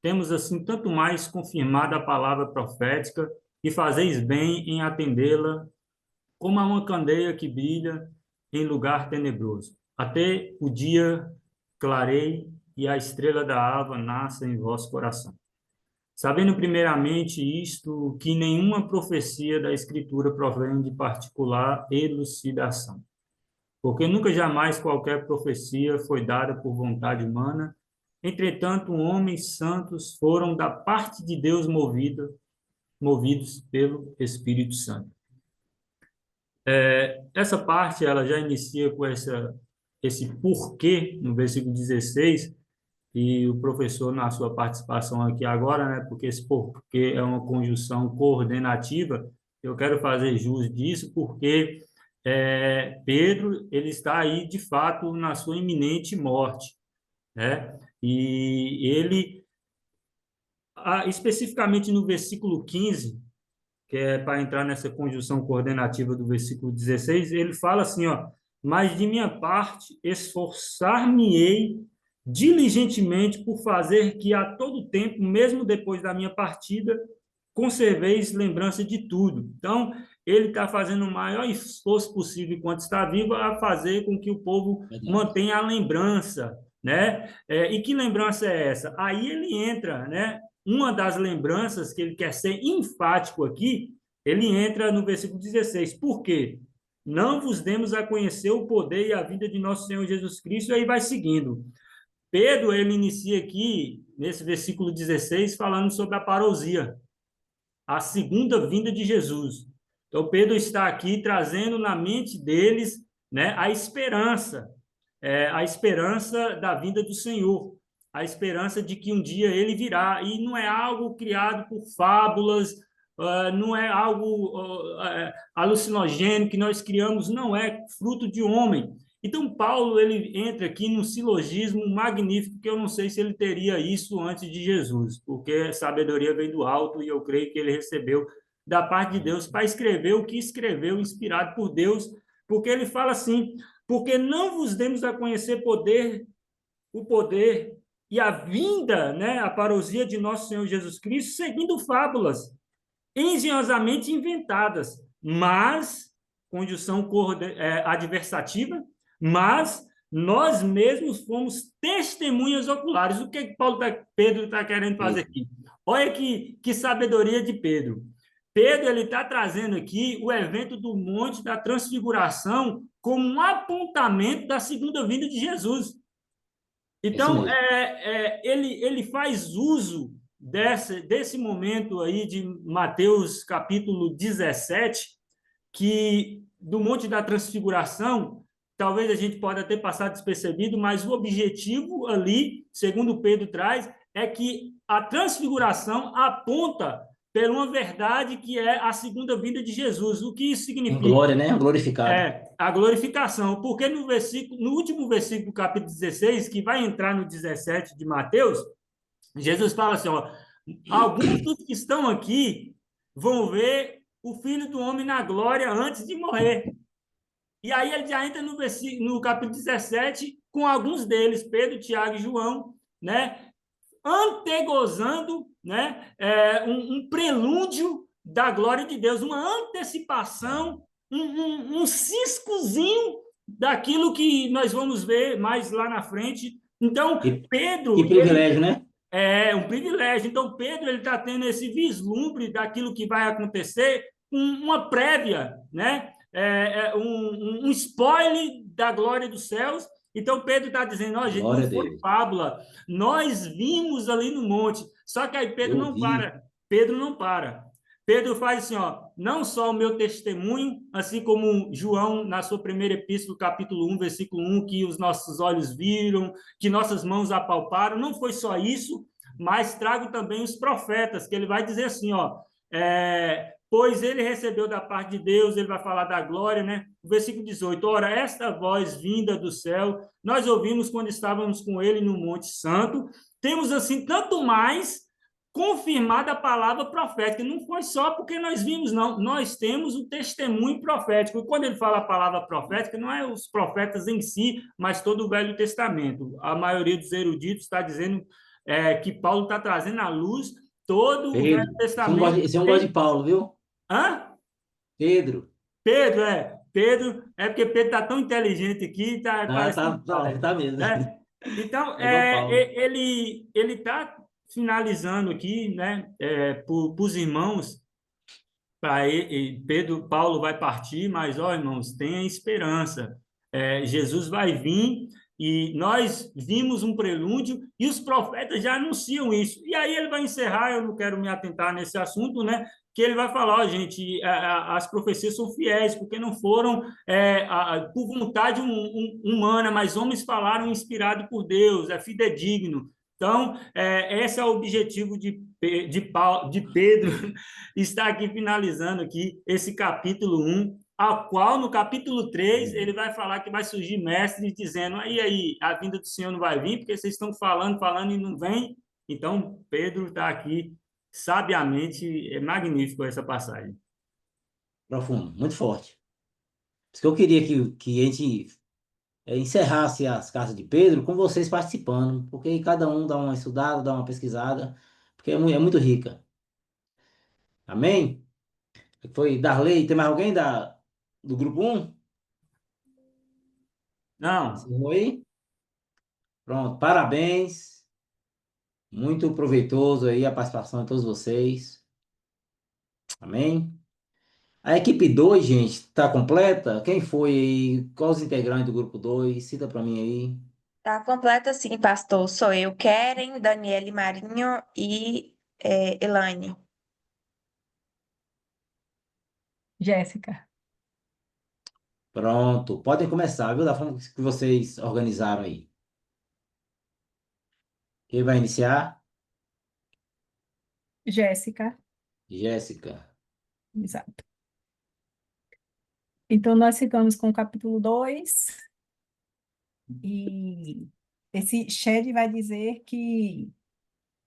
Temos, assim, tanto mais confirmada a palavra profética, e fazeis bem em atendê-la, como a uma candeia que brilha em lugar tenebroso, até o dia clareie e a estrela da alva nasça em vosso coração. Sabendo primeiramente isto, que nenhuma profecia da Escritura provém de particular elucidação, porque nunca jamais qualquer profecia foi dada por vontade humana. Entretanto, homens santos foram da parte de Deus movidos pelo Espírito Santo. Essa parte ela já inicia com esse porquê no versículo 16, e o professor, na sua participação aqui agora, né, porque esse porquê é uma conjunção coordenativa, eu quero fazer jus disso, porque Pedro ele está aí, de fato, na sua iminente morte, né? E ele, especificamente no versículo 15, que é para entrar nessa conjunção coordenativa do versículo 16, ele fala assim, ó: mas de minha parte esforçar-me-ei diligentemente por fazer que a todo tempo, mesmo depois da minha partida, conserveis lembrança de tudo. Então, ele está fazendo o maior esforço possível enquanto está vivo a fazer com que o povo mantenha a lembrança, né? E que lembrança é essa? Aí ele entra, né? Uma das lembranças que ele quer ser enfático aqui, ele entra no versículo 16. Por quê? Não vos demos a conhecer o poder e a vida de nosso Senhor Jesus Cristo, e aí vai seguindo. Pedro, ele inicia aqui, nesse versículo 16, falando sobre a parousia, a segunda vinda de Jesus. Então, Pedro está aqui trazendo na mente deles, né, a esperança da vinda do Senhor, a esperança de que um dia ele virá, e não é algo criado por fábulas, não é algo alucinogênio que nós criamos, não é fruto de homem. Então, Paulo ele entra aqui num silogismo magnífico, que eu não sei se ele teria isso antes de Jesus, porque a sabedoria vem do alto, e eu creio que ele recebeu da parte de Deus para escrever o que escreveu, inspirado por Deus, porque ele fala assim: porque não vos demos a conhecer o poder e a vinda, né, a parousia de nosso Senhor Jesus Cristo, seguindo fábulas engenhosamente inventadas, mas, conjunção adversativa, mas nós mesmos fomos testemunhas oculares. O que Pedro está querendo fazer aqui? Olha que sabedoria de Pedro. Pedro ele está trazendo aqui o evento do Monte da Transfiguração como um apontamento da segunda vinda de Jesus. Então, ele faz uso desse momento aí de Mateus capítulo 17, que do Monte da Transfiguração, talvez a gente possa ter passado despercebido, mas o objetivo ali, segundo Pedro traz, é que a transfiguração aponta para uma verdade que é a segunda vinda de Jesus. O que isso significa? Em glória, né? Glorificado. A glorificação, porque no último versículo do capítulo 16, que vai entrar no 17 de Mateus, Jesus fala assim, ó: alguns dos que estão aqui vão ver o Filho do Homem na glória antes de morrer. E aí ele já entra no capítulo 17 com alguns deles, Pedro, Tiago e João, né, antegozando, né, um prelúdio da glória de Deus, uma antecipação, um ciscozinho daquilo que nós vamos ver mais lá na frente. Então, Pedro... Que privilégio, né? É um privilégio. Então, Pedro ele está tendo esse vislumbre daquilo que vai acontecer, uma prévia, né? Um spoiler da glória dos céus. Então, Pedro está dizendo: ó, gente, não foi fábula, nós vimos ali no monte. Só que aí Pedro não para. Pedro não para. Pedro faz assim, ó, não só o meu testemunho, assim como João, na sua primeira epístola, capítulo 1, versículo 1, que os nossos olhos viram, que nossas mãos apalparam, não foi só isso, mas trago também os profetas, que ele vai dizer assim, ó, pois ele recebeu da parte de Deus, ele vai falar da glória, né? O versículo 18, ora, esta voz vinda do céu, nós ouvimos quando estávamos com ele no Monte Santo, temos assim tanto mais confirmada a palavra profética. Não foi só porque nós vimos, não. Nós temos o testemunho profético. E quando ele fala a palavra profética, não é os profetas em si, mas todo o Velho Testamento. A maioria dos eruditos está dizendo que Paulo está trazendo à luz todo o Velho Pedro, Testamento. esse é um gosta de Paulo, viu? Hã? Pedro. Pedro, Pedro, é porque Pedro está tão inteligente aqui, tá parecendo Paulo. Tá mesmo. Então, É igual Paulo. ele está finalizando aqui, né, para os irmãos, Pedro, Paulo vai partir, mas, ó, irmãos, tenha esperança. Jesus vai vir e nós vimos um prelúdio e os profetas já anunciam isso. E aí ele vai encerrar, eu não quero me atentar nesse assunto, né, que ele vai falar, ó, gente, as profecias são fiéis, porque não foram por vontade humana, mas homens falaram inspirado por Deus, é fidedigno. Então, esse é o objetivo de Pedro, está aqui finalizando aqui esse capítulo 1, ao qual no capítulo 3 ele vai falar que vai surgir mestres dizendo, aí, a vinda do Senhor não vai vir, porque vocês estão falando e não vem. Então, Pedro está aqui sabiamente, é magnífico essa passagem. Profundo, muito forte. Por isso que eu queria que a gente encerrasse as cartas de Pedro com vocês participando, porque aí cada um dá uma estudada, dá uma pesquisada, porque é muito rica. Amém? Foi Darley, tem mais alguém do grupo 1? Não. Encerrou aí? Pronto, parabéns. Muito proveitoso aí a participação de todos vocês. Amém? A equipe 2, gente, está completa? Quem foi aí? Quais os integrantes do grupo 2? Cita para mim aí. Tá completa sim, pastor. Sou eu, Keren, Daniele Marinho e Elaine. Jéssica. Pronto, podem começar, viu? Da forma que vocês organizaram aí. Quem vai iniciar? Jéssica. Jéssica. Exato. Então, nós ficamos com o capítulo 2 e esse Shed vai dizer que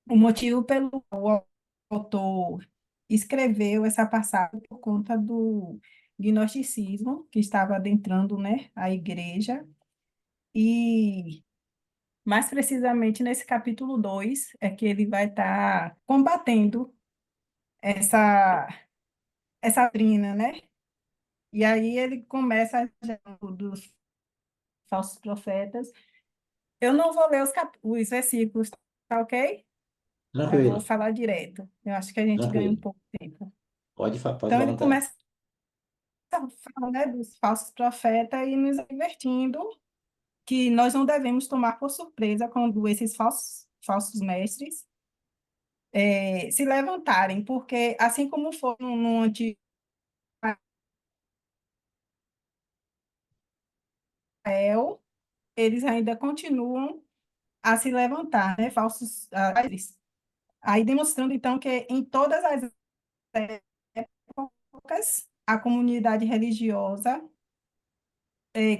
o motivo pelo qual o autor escreveu essa passagem por conta do gnosticismo que estava adentrando, né, a igreja, e mais precisamente nesse capítulo 2 é que ele vai estar combatendo essa doutrina, né? E aí ele começa dos falsos profetas. Eu não vou ler os versículos, tá ok? Eu vou Tranquilo, falar direto. Eu acho que a gente ganha um tranquilo. pouco de tempo. Pode Então, falar à ele vontade. começa falando, né, dos falsos profetas e nos advertindo que nós não devemos tomar por surpresa quando esses falsos mestres se levantarem, porque assim como foi no antigo Israel, eles ainda continuam a se levantar, né, falsos mestres. Aí demonstrando, então, que em todas as épocas, a comunidade religiosa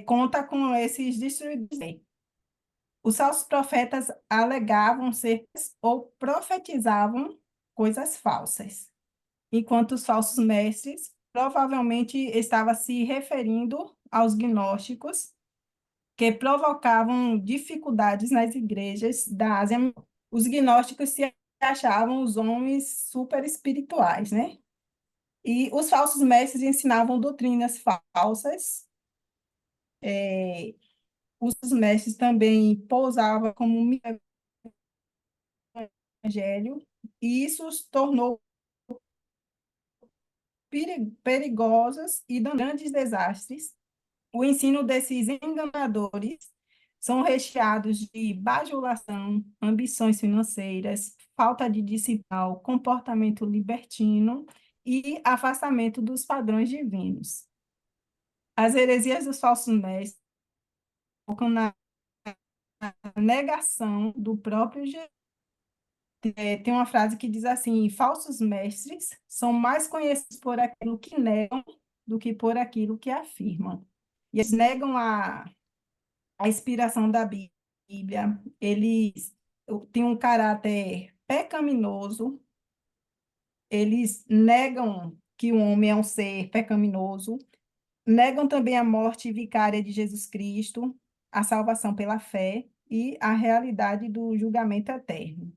conta com esses destruidores. Os falsos profetas alegavam ser ou profetizavam coisas falsas, enquanto os falsos mestres provavelmente estavam se referindo aos gnósticos, que provocavam dificuldades nas igrejas da Ásia. Os gnósticos se achavam os homens super espirituais, né? E os falsos mestres ensinavam doutrinas falsas. Os mestres também pousavam como um evangelho, e isso os tornou perigosos e dando grandes desastres. O ensino desses enganadores são recheados de bajulação, ambições financeiras, falta de disciplina, comportamento libertino e afastamento dos padrões divinos. As heresias dos falsos mestres focam na negação do próprio Jesus. Tem uma frase que diz assim: falsos mestres são mais conhecidos por aquilo que negam do que por aquilo que afirmam. E eles negam a inspiração da Bíblia, eles têm um caráter pecaminoso, eles negam que o homem é um ser pecaminoso, negam também a morte vicária de Jesus Cristo, a salvação pela fé e a realidade do julgamento eterno.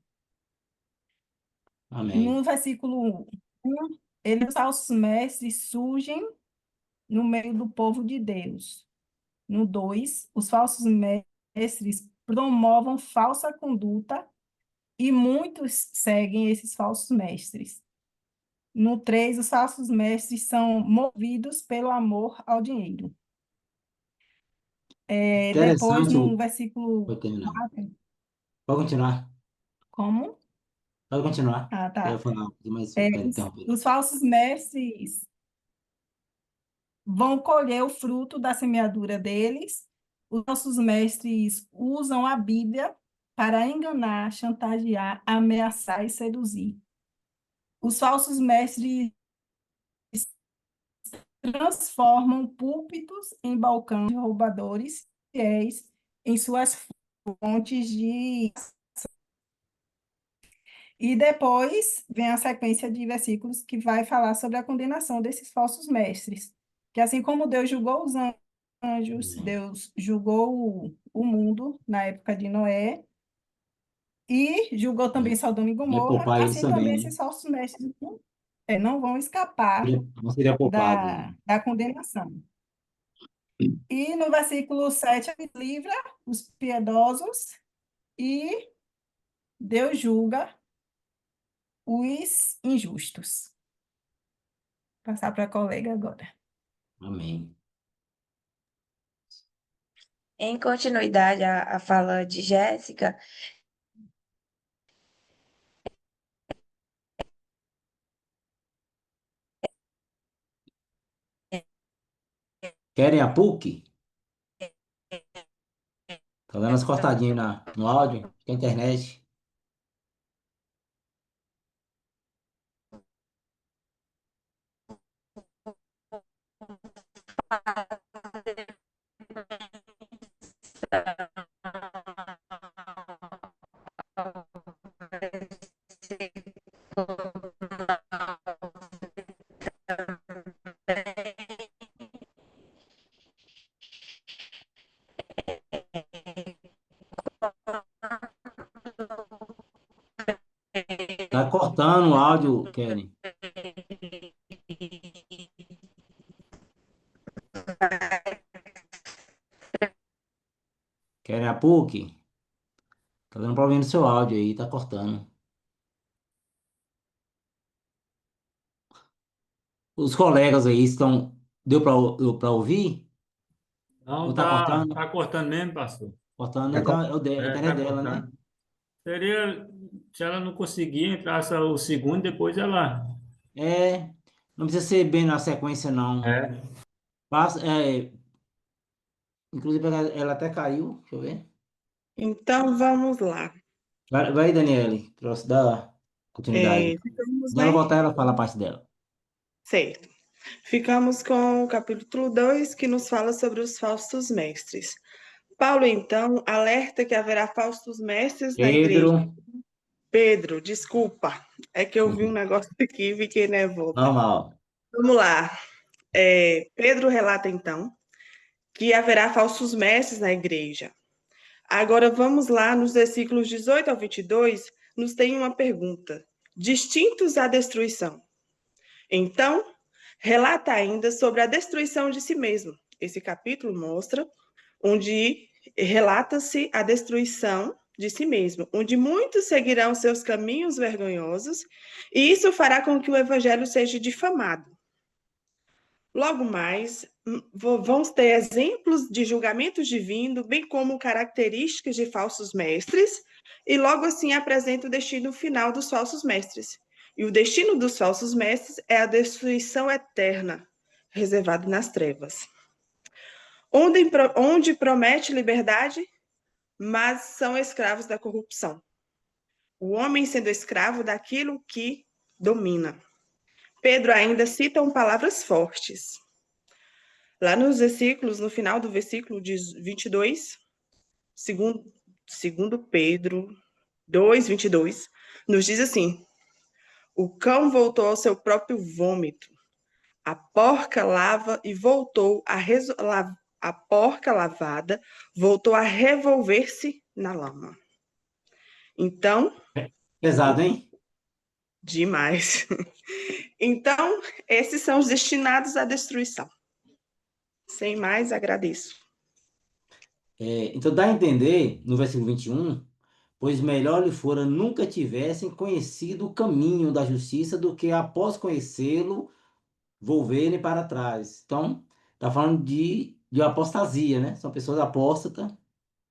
Amém. No versículo 1, os falsos mestres surgem no meio do povo de Deus. No 2, os falsos mestres promovem falsa conduta e muitos seguem esses falsos mestres. No 3, os falsos mestres são movidos pelo amor ao dinheiro. Depois, Interessante no o... versículo Vou terminar. 4, Pode continuar. como? Pode continuar. Ah, Eu ia tá. falar, mas eu quero Os, interromper. os falsos mestres vão colher o fruto da semeadura deles. Os nossos mestres usam a Bíblia para enganar, chantagear, ameaçar e seduzir. Os falsos mestres transformam púlpitos em balcão de roubadores fiéis em suas fontes de... E depois vem a sequência de versículos que vai falar sobre a condenação desses falsos mestres. Que assim como Deus julgou os anjos, Deus julgou o mundo na época de Noé, e julgou também Sodoma e Vai Gomorra, poupar eles assim também também, né? esses falsos mestres não vão escapar Não seria poupado, né? da condenação. E no versículo 7, ele livra os piedosos e Deus julga os injustos. Vou passar para a colega agora. Amém. Em continuidade à fala de Jéssica, Querem a PUC? Tá dando as cortadinhas no áudio, acho que é a internet. Tá cortando o áudio, Keren. Querem a PUC? Tá dando problema no seu áudio aí, tá cortando. Os colegas aí estão. Deu pra ouvir? Ou Não, tá cortando? tá cortando mesmo, pastor. Cortando, então é a internet Tá dela, né? cortando. Seria, se ela não conseguir entrar só o segundo, depois ela... É, não precisa ser bem na sequência, não. É. Passa, inclusive, ela até caiu, deixa eu ver. Então, vamos lá. Vai, Daniele, trouxe da continuidade. Ficamos, Quando ela né? voltar, ela fala a parte dela. Certo. Ficamos com o capítulo 2, que nos fala sobre os falsos mestres. Paulo, então, alerta que haverá falsos mestres na igreja. Pedro, Pedro, desculpa, é que eu vi um negócio aqui e fiquei nervosa. normal. Vamos lá. Pedro relata, então, que haverá falsos mestres na igreja. Agora, vamos lá, nos versículos 18 ao 22, nos tem uma pergunta. Distintos à destruição. Então, relata ainda sobre a destruição de si mesmo. Esse capítulo mostra onde relata-se a destruição de si mesmo, onde muitos seguirão seus caminhos vergonhosos, e isso fará com que o evangelho seja difamado. Logo mais, vamos ter exemplos de julgamentos divinos, bem como características de falsos mestres, e logo assim apresenta o destino final dos falsos mestres. E o destino dos falsos mestres é a destruição eterna, reservada nas trevas. Onde promete liberdade, mas são escravos da corrupção. O homem sendo escravo daquilo que domina. Pedro ainda cita palavras fortes. Lá nos versículos, no final do versículo de 22, segundo Pedro 2, 22, nos diz assim: o cão voltou ao seu próprio vômito, a porca lava e voltou a porca lavada voltou a revolver-se na lama. Então, Pesado, hein? demais. Então, esses são os destinados à destruição. Sem mais, agradeço. Então dá a entender, no versículo 21, pois melhor lhe fora nunca tivessem conhecido o caminho da justiça do que após conhecê-lo, volverem para trás. Então, está falando de apostasia, né? São pessoas apóstatas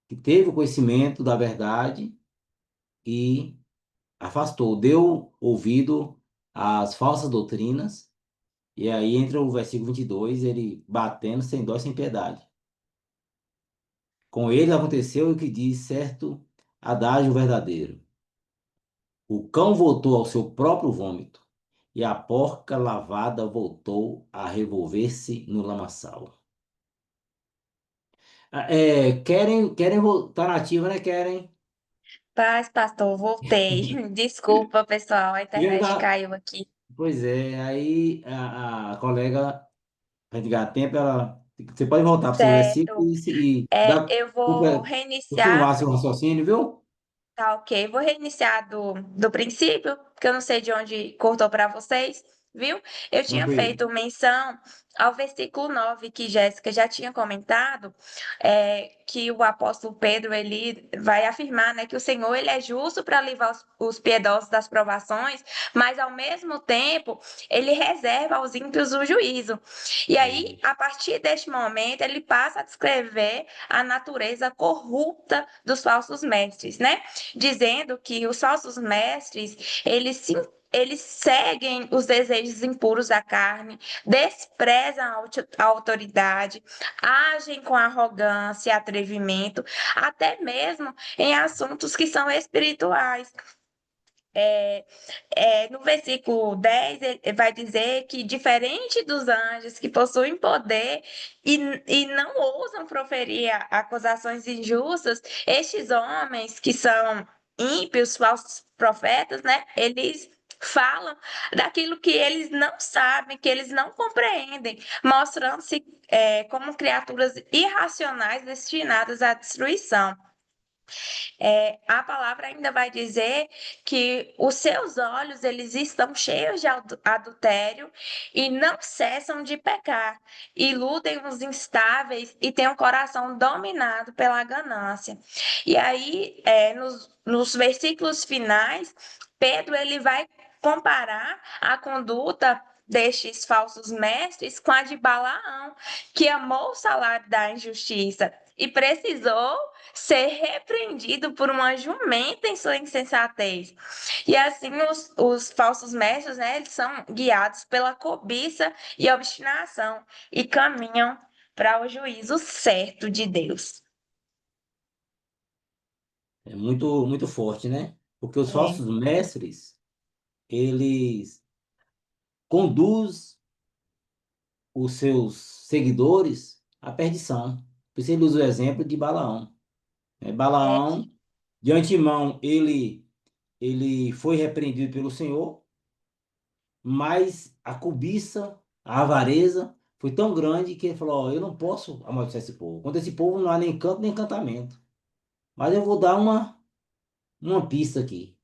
que teve o conhecimento da verdade e afastou, deu ouvido às falsas doutrinas. E aí entra o versículo 22, ele batendo sem dó e sem piedade. Com ele aconteceu o que diz certo adágio verdadeiro. O cão voltou ao seu próprio vômito, e a porca lavada voltou a revolver-se no lamaçal. Querem voltar na ativa, né? Querem. Paz, pastor, voltei. Desculpa, pessoal, a Querem internet dar- caiu aqui. Pois é, aí a colega, para ganhar tempo, você pode voltar para o seu versículo Certo. e dar, Eu vou continuar reiniciar. seu raciocínio, viu? Tá, ok. Vou reiniciar do princípio, porque eu não sei de onde cortou para vocês, viu? Eu tinha Tranquilo. feito menção ao versículo 9 que Jéssica já tinha comentado, que o apóstolo Pedro ele vai afirmar, né, que o Senhor ele é justo para livrar os piedosos das provações, mas ao mesmo tempo ele reserva aos ímpios o juízo. E aí, a partir deste momento, ele passa a descrever a natureza corrupta dos falsos mestres, né? Dizendo que os falsos mestres, eles seguem os desejos impuros da carne, desprezam a autoridade, agem com arrogância e atrevimento, até mesmo em assuntos que são espirituais. No versículo 10, ele vai dizer que, diferente dos anjos que possuem poder e não ousam proferir acusações injustas, estes homens que são ímpios, falsos profetas, né? Eles falam daquilo que eles não sabem, que eles não compreendem, mostrando-se como criaturas irracionais destinadas à destruição. A palavra ainda vai dizer que os seus olhos eles estão cheios de adultério e não cessam de pecar, iludem os instáveis e têm o coração dominado pela ganância. E aí, nos versículos finais, Pedro ele vai comparar a conduta destes falsos mestres com a de Balaão, que amou o salário da injustiça e precisou ser repreendido por uma jumenta em sua insensatez. E assim os falsos mestres, né, eles são guiados pela cobiça e obstinação e caminham para o juízo certo de Deus. É muito, muito forte, né? Porque os É, falsos mestres, eles conduzem os seus seguidores à perdição. Por isso ele usa o exemplo de Balaão. é, Balaão, de antemão, ele foi repreendido pelo Senhor, mas a cobiça, a avareza foi tão grande que ele falou: "Ó, eu não posso amaldiçoar esse povo. Contra esse povo não há nem canto nem encantamento. Mas eu vou dar uma pista aqui."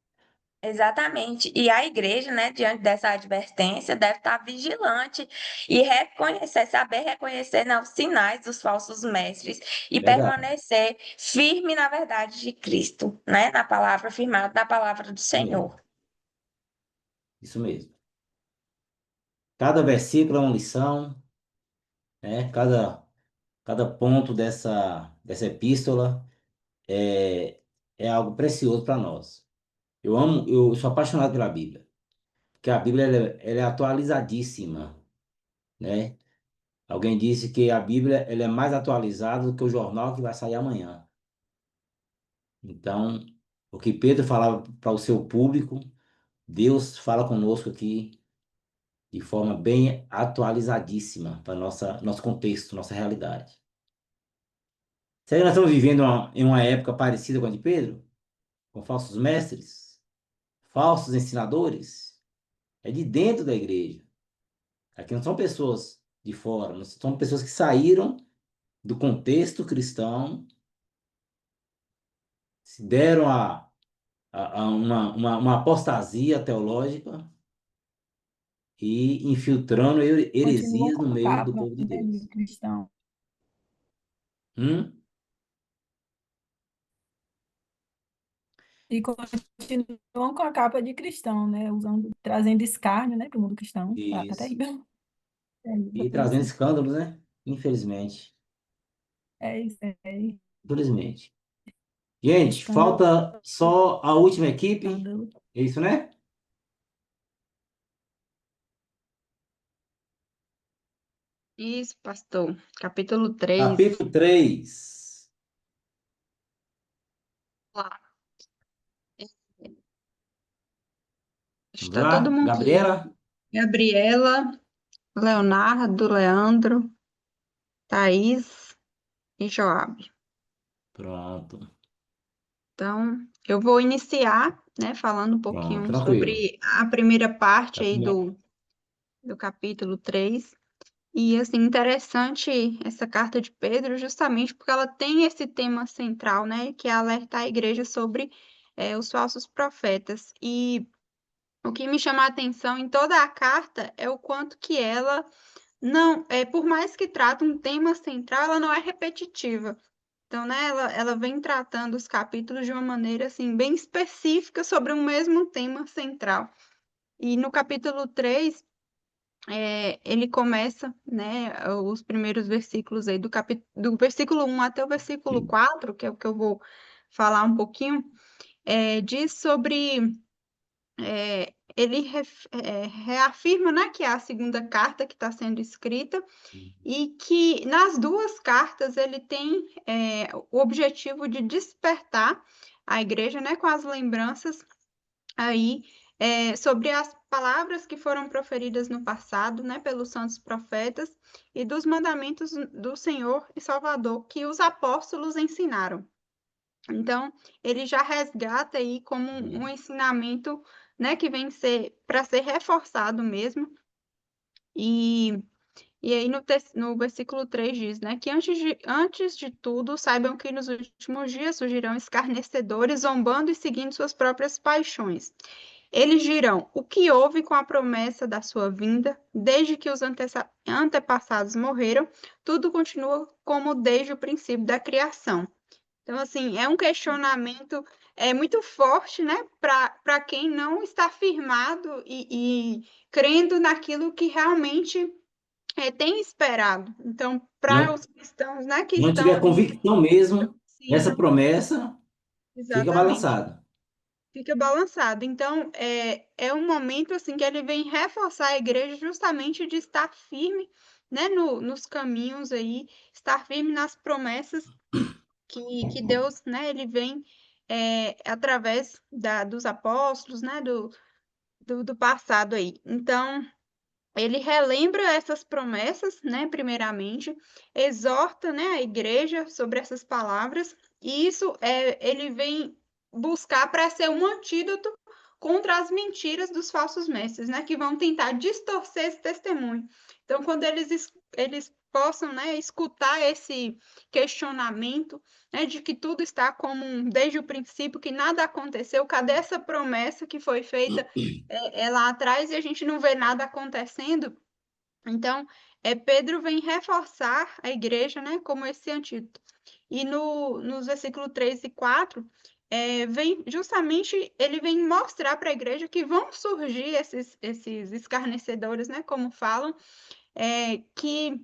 exatamente. E a igreja, né, diante dessa advertência, deve estar vigilante e reconhecer, saber reconhecer, né, os sinais dos falsos mestres e Verdade. permanecer firme na verdade de Cristo, né, na palavra firmada, na palavra do Isso mesmo. Senhor. Isso mesmo. Cada versículo é uma lição, né? Cada ponto dessa epístola é algo precioso para nós. Eu sou apaixonado pela Bíblia. que a Bíblia ela é atualizadíssima, né? Alguém disse que a Bíblia ela é mais atualizada do que o jornal que vai sair amanhã. Então, o que Pedro falava para o seu público, Deus fala conosco aqui de forma bem atualizadíssima para nosso contexto, nossa realidade. Será que nós estamos vivendo em uma época parecida com a de Pedro? Com falsos mestres? Falsos ensinadores? É de dentro da igreja. Aqui não são pessoas de fora, não são pessoas que saíram do contexto cristão, se deram a uma apostasia teológica e infiltrando Continuam heresias com no a meio do capa, povo de né, de Deus. cristão. Hum? E continuam com a capa de cristão, né? Usando, trazendo escárnio, né, para o mundo cristão. Tá Isso. terrível. E É trazendo isso. escândalos, né? Infelizmente. É isso. Infelizmente. Gente, Escândalo, falta só a última equipe. escândalo. É isso, né? Isso, pastor. Capítulo 3. Capítulo 3. Lá. Vamos Está todo lá, mundo aí. Gabriela? Gabriela, Leonardo, Leandro, Thaís e Joabe. Pronto, Então, eu vou iniciar, né, falando um pronto, pouquinho tranquilo. sobre a primeira parte Tá aí bem. do capítulo 3. E, assim, interessante essa carta de Pedro, justamente porque ela tem esse tema central, né, que é alertar a igreja sobre os falsos profetas. E o que me chama a atenção em toda a carta é o quanto que ela não, por mais que trata um tema central, ela não é repetitiva. Então, né, ela vem tratando os capítulos de uma maneira assim bem específica sobre um mesmo tema central. E no capítulo 3, ele começa, né, os primeiros versículos aí do versículo 1 até o versículo 4, que é o que eu vou falar um pouquinho, diz sobre ele reafirma, né, que é a segunda carta que está sendo escrita e que nas duas cartas ele tem o objetivo de despertar a igreja, né, com as lembranças aí sobre as palavras que foram proferidas no passado, né, pelos santos profetas e dos mandamentos do Senhor e Salvador que os apóstolos ensinaram. Então, ele já resgata aí como um ensinamento, né, que vem para ser reforçado mesmo. E aí no versículo 3 diz, né, que antes de tudo, saibam que nos últimos dias surgirão escarnecedores, zombando e seguindo suas próprias paixões. Eles dirão o que houve com a promessa da sua vinda, desde que os antepassados morreram, tudo continua como desde o princípio da criação. Então, assim, é um questionamento muito forte, né, para quem não está firmado e crendo naquilo que realmente tem esperado. Então, para Não, os cristãos, né, que não estão tiver ali, convicção mesmo nessa sim, promessa, fica exatamente, balançado. fica balançado. Então, é um momento assim que ele vem reforçar a igreja justamente de estar firme, né, nos caminhos aí, estar firme nas promessas que Deus, né, ele vem através dos apóstolos, né, do passado aí. Então, ele relembra essas promessas, né, primeiramente, exorta, né, a igreja sobre essas palavras, e isso ele vem buscar para ser um antídoto contra as mentiras dos falsos mestres, né, que vão tentar distorcer esse testemunho. Então, quando eles possam, né, escutar esse questionamento, né, de que tudo está como desde o princípio, que nada aconteceu, cadê essa promessa que foi feita lá atrás e a gente não vê nada acontecendo? Então, Pedro vem reforçar a igreja, né, como esse antídoto. E nos versículos 3 e 4, vem justamente, ele vem mostrar para a igreja que vão surgir esses escarnecedores, né, como falam, que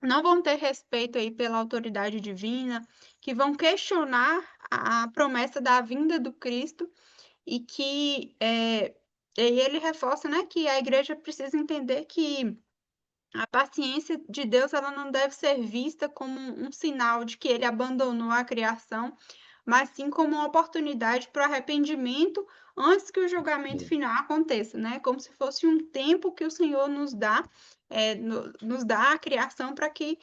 não vão ter respeito aí pela autoridade divina, que vão questionar a promessa da vinda do Cristo e que E aí ele reforça, né, que a igreja precisa entender que a paciência de Deus ela não deve ser vista como um sinal de que ele abandonou a criação, mas sim como uma oportunidade para o arrependimento antes que o julgamento É. final aconteça, né? Como se fosse um tempo que o Senhor nos dá, nos dá a criação para que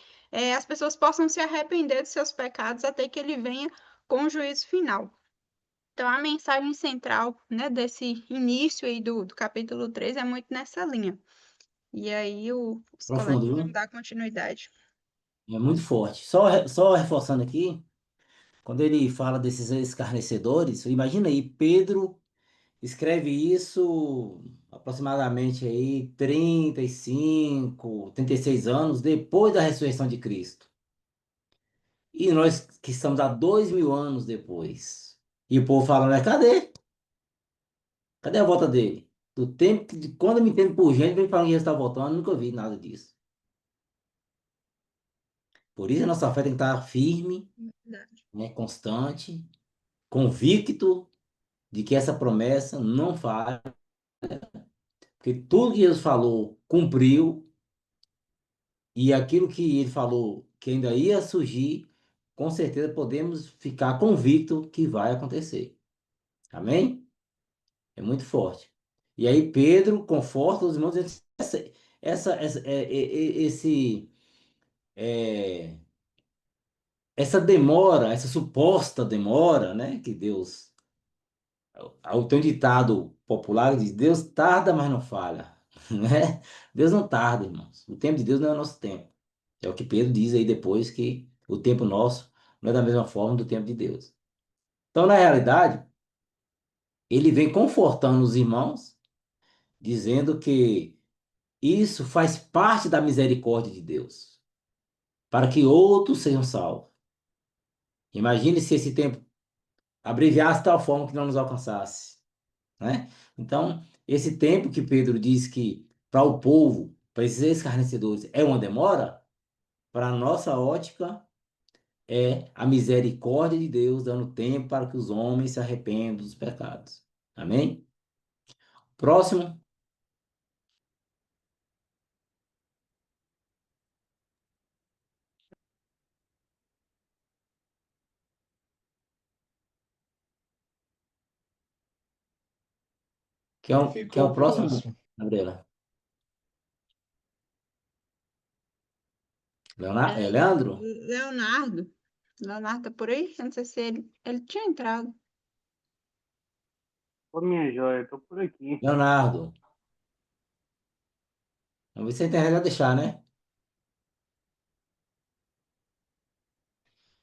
as pessoas possam se arrepender dos seus pecados até que ele venha com o juízo final. Então, a mensagem central, né, desse início aí do capítulo 3 é muito nessa linha. E aí os colegas Profundo, vão viu? dar continuidade. É muito forte. Só reforçando aqui, quando ele fala desses escarnecedores, imagina aí, Pedro escreve isso aproximadamente aí 36 anos depois da ressurreição de Cristo. E nós que estamos há 2000 anos depois. E o povo falando, né? Cadê? Cadê a volta dele? Do tempo de quando eu me entendo por gente, vem falando que ele está voltando, eu nunca vi nada disso. Por isso a nossa fé tem que estar firme, Verdade. né, constante, convicto de que essa promessa não falha, porque tudo que Jesus falou cumpriu, e aquilo que ele falou que ainda ia surgir, com certeza podemos ficar convicto que vai acontecer. Amém? É muito forte. E aí Pedro conforta os irmãos, dizendo, esse, é, essa demora, essa suposta demora, né, que Deus, tem um ditado popular que diz, Deus tarda, mas não falha, né? Deus não tarda, irmãos. O tempo de Deus não é o nosso tempo. É o que Pedro diz aí depois, que o tempo nosso não é da mesma forma do tempo de Deus. Então, na realidade, ele vem confortando os irmãos, dizendo que isso faz parte da misericórdia de Deus, para que outros sejam salvos. Imagine se esse tempo abreviasse de tal forma que não nos alcançasse, né? Então, esse tempo que Pedro diz que para o povo, para esses escarnecedores, é uma demora, para a nossa ótica, é a misericórdia de Deus dando tempo para que os homens se arrependam dos pecados. Amém? Próximo, Quem que é o ficou próximo, próximo? Gabriela. É, Leandro? Leonardo. Leonardo tá por aí? Eu não sei se ele tinha entrado. Ô, minha joia, tô por aqui. Leonardo. Vamos ver se a internet vai deixar, né?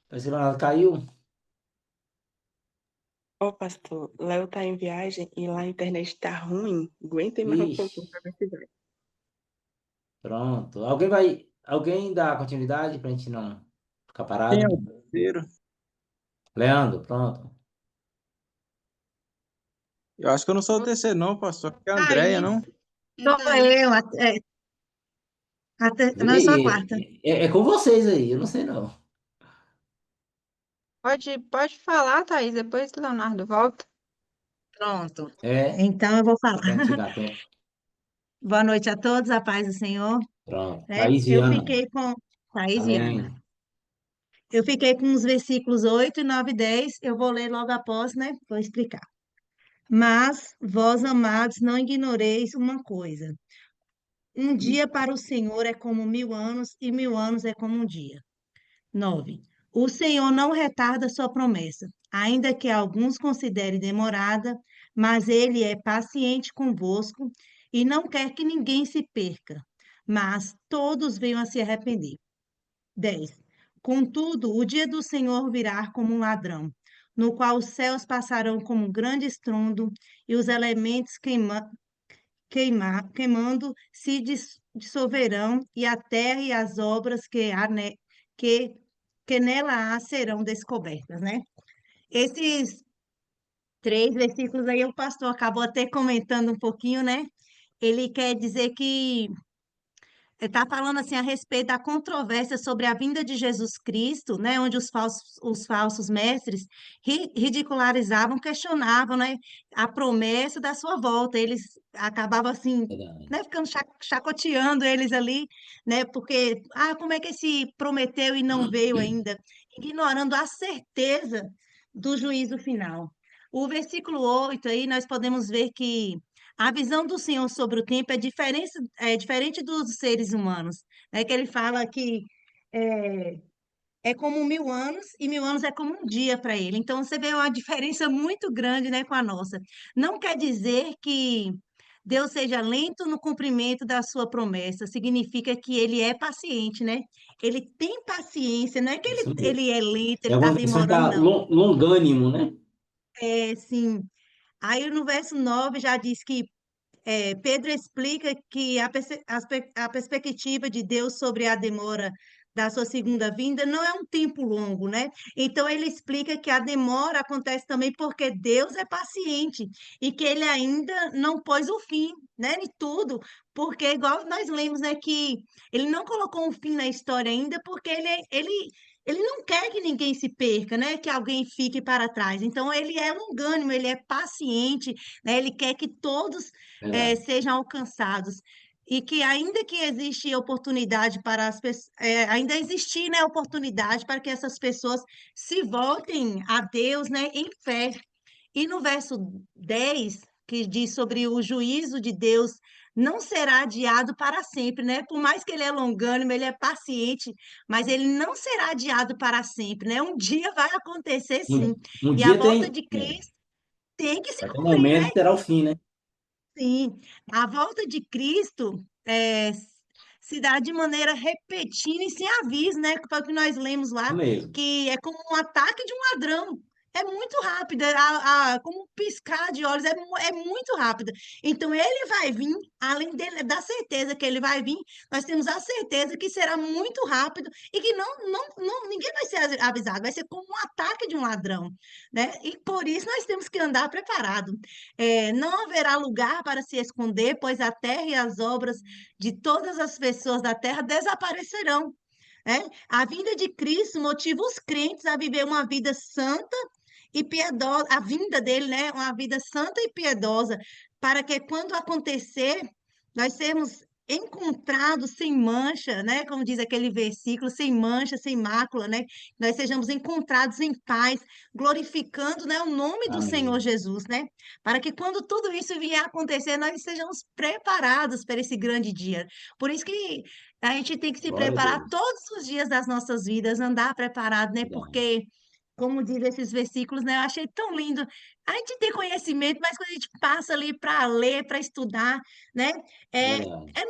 Parece que o Leonardo caiu. Ô, pastor, Léo tá em viagem e lá a internet tá ruim. Aguentem mais um Ixi, pouquinho pra ver se vai. pronto. Alguém dá continuidade pra gente não ficar Quem é parado? o terceiro? Leandro, pronto. Eu acho que eu não sou o Ô, terceiro, não, pastor. Acho que é a Andréia, Thaís. não? E Sou Thaís? eu, Vê não, eu sou a aí, quarta. é com vocês aí, eu não sei não. Pode falar, Thaís, depois o Leonardo volta. Pronto. É, Então eu vou falar. pra gente chegar a tempo. Boa noite a todos, a paz do Senhor. Pronto. Né? Thaís Eu Viana. fiquei com Thaís e Ana. Amém. Eu fiquei com os versículos 8, 9 e 10. Eu vou ler logo após, né? Vou explicar. Mas vós, amados, não ignoreis uma coisa. Um dia para o Senhor é como 1000 anos, e 1000 anos é como um dia. 9. O Senhor não retarda sua promessa, ainda que alguns considerem demorada, mas ele é paciente convosco e não quer que ninguém se perca, mas todos venham a se arrepender. 10. Contudo, o dia do Senhor virá como um ladrão, no qual os céus passarão como um grande estrondo e os elementos queimando se dissolverão, e a terra e as obras que, que nela há serão descobertas, né? Esses 3 versículos aí, o pastor acabou até comentando um pouquinho, né? Ele quer dizer que está falando assim a respeito da controvérsia sobre a vinda de Jesus Cristo, né, onde os falsos mestres ridicularizavam, questionavam, né, a promessa da sua volta. Eles acabavam assim, Verdade. né, ficando chacoteando eles ali, né, porque como é que esse prometeu e não veio ainda, ignorando a certeza do juízo final. O versículo 8 aí nós podemos ver que a visão do Senhor sobre o tempo é diferente dos seres humanos, né? Que ele fala que é, é como 1.000 anos e 1.000 anos é como um dia para ele. Então você vê uma diferença muito grande, né, com a nossa. Não quer dizer que Deus seja lento no cumprimento da sua promessa, significa que ele é paciente, né? Ele tem paciência, não é que Isso mesmo. ele é lento, Em ele está algumas versões demorando, está não. longânimo, né? É, sim. Aí no verso 9 já diz que Pedro explica que a perspectiva de Deus sobre a demora da sua segunda vinda não é um tempo longo, né? Então ele explica que a demora acontece também porque Deus é paciente e que ele ainda não pôs o fim, né, em tudo, porque igual nós lemos, né, que ele não colocou um fim na história ainda porque ele não quer que ninguém se perca, né? Que alguém fique para trás. Então ele é longânimo, ele é paciente, né? Ele quer que todos Verdade. sejam alcançados. E que ainda que existe oportunidade para as pessoas, ainda existir, né, oportunidade para que essas pessoas se voltem a Deus, né, em fé. E no verso 10 que diz sobre o juízo de Deus não será adiado para sempre, né? Por mais que ele é longânimo, ele é paciente, mas ele não será adiado para sempre, né? Um dia vai acontecer sim. Um E a dia volta tem, de Cristo tem que se vai ter um cumprir, né? momento que terá o fim, né? Sim, a volta de Cristo se dá de maneira repetida e sem aviso, né? Que foi o que nós lemos lá, Isso mesmo. que é como um ataque de um ladrão. É muito rápido, como um piscar de olhos, é muito rápido. Então, ele vai vir, além dele, da certeza que ele vai vir, nós temos a certeza que será muito rápido e que ninguém vai ser avisado, vai ser como um ataque de um ladrão, né? E por isso nós temos que andar preparado. Não haverá lugar para se esconder, pois a terra e as obras de todas as pessoas da terra desaparecerão. Né? A vinda de Cristo motiva os crentes a viver uma vida santa e piedosa, a vinda dele, né? Uma vida santa e piedosa, para que quando acontecer, nós sermos encontrados sem mancha, né? Como diz aquele versículo, sem mancha, sem mácula, né? Nós sejamos encontrados em paz, glorificando, né, o nome do Senhor Amém. Jesus, né? Para que quando tudo isso vier a acontecer, nós estejamos preparados para esse grande dia. Por isso que a gente tem que se Glória a preparar Deus. todos os dias das nossas vidas, andar preparado, né? Verdade. Porque, como diz esses versículos, né? Eu achei tão lindo. A gente tem conhecimento, mas quando a gente passa ali para ler, para estudar, né? Verdade. É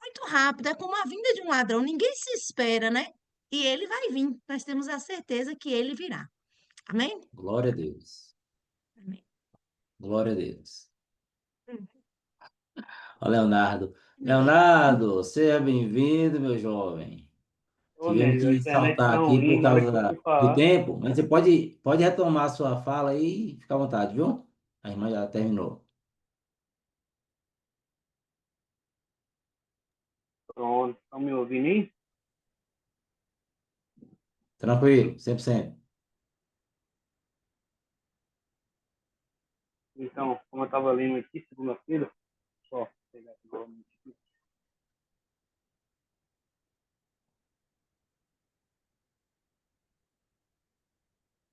muito rápido, é como a vinda de um ladrão. Ninguém se espera, né? E ele vai vir. Nós temos a certeza que ele virá. Amém? Glória a Deus. Amém. Glória a Deus. Hum. Ó, Leonardo. Leonardo, seja bem-vindo, meu jovem. Ô, Tivemos amigo, a que internet saltar tá aqui ruim, por na hora causa que eu fui do falar. tempo, mas você pode retomar a sua fala aí e fica à vontade, viu? A irmã já terminou. Pronto, estão me ouvindo aí? Tranquilo, 100%. Então, como eu estava lendo aqui, segunda-feira, só pegar aqui novamente.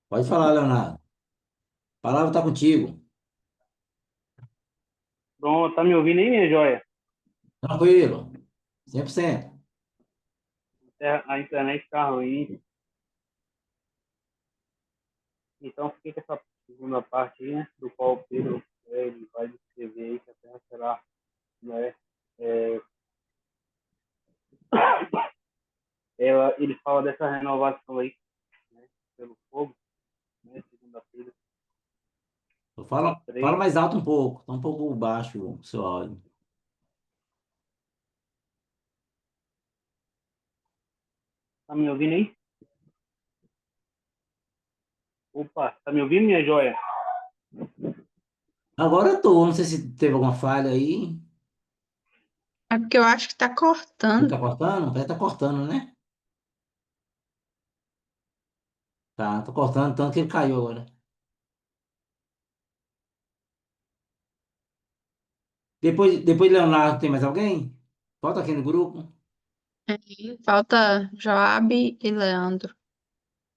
Pode falar, Leonardo. A palavra está contigo. Pronto, tá me ouvindo aí, minha joia? Tranquilo, 100%. A internet está ruim, então fiquei com essa segunda parte aí, né, do qual o Pedro ele vai descrever aí que a Terra será, né, é, ele fala dessa renovação aí, né, pelo fogo, né, segunda-feira, Fala 3. mais alto um pouco. Está um pouco baixo o seu áudio. Tá me ouvindo aí? Opa, tá me ouvindo, minha joia? Agora eu tô. Não sei se teve alguma falha aí. É porque eu acho que tá Ele cortando. tá cortando? Parece que tá cortando, né? Tá cortando, tanto que ele caiu agora. Depois de Leonardo, tem mais alguém? Falta aqui no grupo? Falta Joabe e Leandro.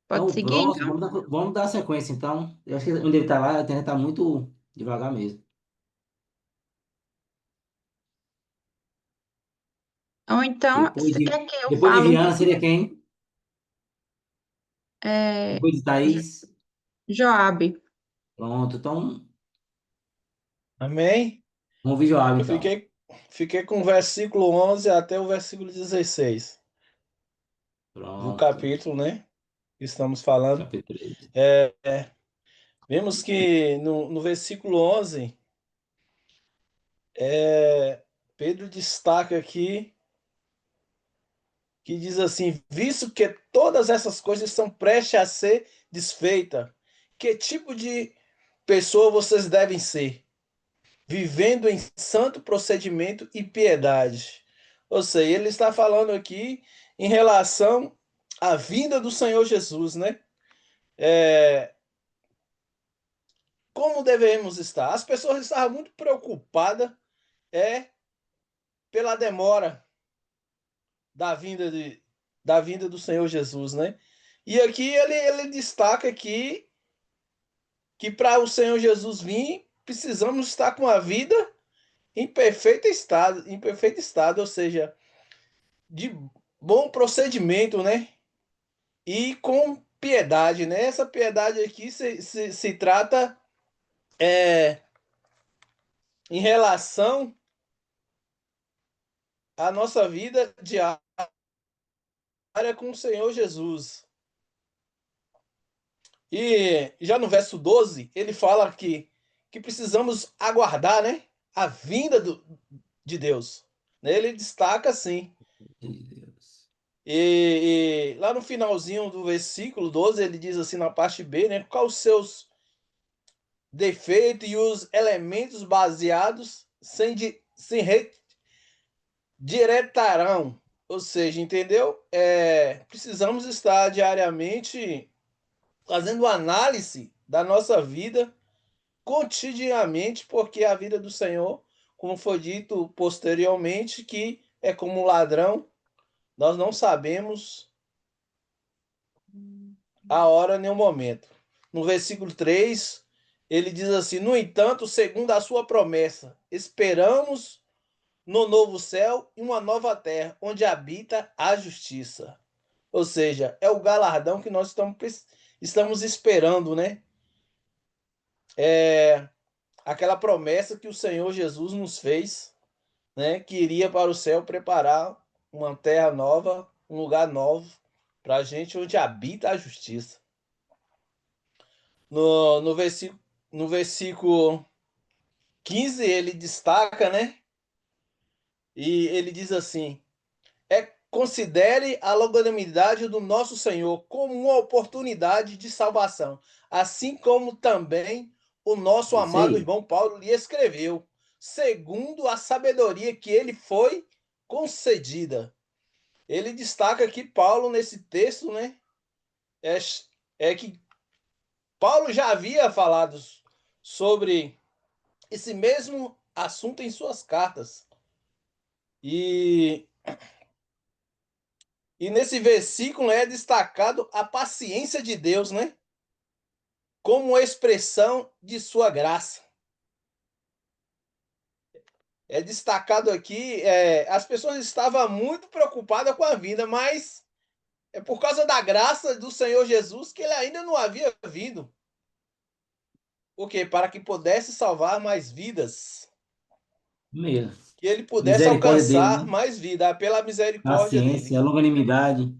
Então, Pode o seguir, próximo, então? vamos dar sequência, então. Eu acho que onde ele tá lá, a internet tá muito devagar mesmo. Ou então, Depois você de, quer que eu depois de fale um Viana, pouquinho? seria quem? É, Depois de Thaís? Joabe. Pronto, então, Amém? vamos ouvir Joab, Eu então. fiquei com o versículo 11 até o versículo 16 do Pronto, capítulo, né? Que estamos falando. capítulo 3. Vemos que no versículo 11, Pedro destaca aqui que diz assim: visto que todas essas coisas estão prestes a ser desfeitas, que tipo de pessoa vocês devem ser? Vivendo em santo procedimento e piedade. Ou seja, ele está falando aqui em relação à vinda do Senhor Jesus, né? Como devemos estar? As pessoas estavam muito preocupadas pela demora da vinda, da vinda do Senhor Jesus, né? E aqui ele destaca que para o Senhor Jesus vir, precisamos estar com a vida em perfeito estado, ou seja, de bom procedimento, né? E com piedade, né? Essa piedade aqui se trata em relação à nossa vida diária com o Senhor Jesus. E já no verso 12, ele fala que precisamos aguardar, né, a vinda de Deus. Ele destaca assim. Deus. E lá no finalzinho do versículo 12, ele diz assim na parte B, né, quais os seus defeitos e os elementos baseados sem diretarão. Ou seja, entendeu? Precisamos estar diariamente fazendo análise da nossa vida cotidianamente, porque a vida do Senhor, como foi dito posteriormente, que é como um ladrão, nós não sabemos a hora nem o momento. No versículo 3, ele diz assim: no entanto, segundo a sua promessa, esperamos no novo céu e uma nova terra, onde habita a justiça. Ou seja, é o galardão que nós estamos esperando, né? Aquela promessa que o Senhor Jesus nos fez, né? Que iria para o céu preparar uma terra nova, um lugar novo para a gente, onde habita a justiça. No versículo 15, ele destaca, né? E ele diz assim: considere a longanimidade do nosso Senhor como uma oportunidade de salvação, assim como também o nosso Isso amado aí. irmão Paulo lhe escreveu, segundo a sabedoria que ele foi concedida. Ele destaca que Paulo, nesse texto, né, é que Paulo já havia falado sobre esse mesmo assunto em suas cartas. E nesse versículo é destacado a paciência de Deus, né? Como expressão de sua graça. É destacado aqui, as pessoas estavam muito preocupadas com a vida, mas é por causa da graça do Senhor Jesus que ele ainda não havia vindo. O quê? Para que pudesse salvar mais vidas. Mesmo. Que ele pudesse Misericórdia dele, alcançar né? mais vida pela misericórdia dele. Paciência, longanimidade.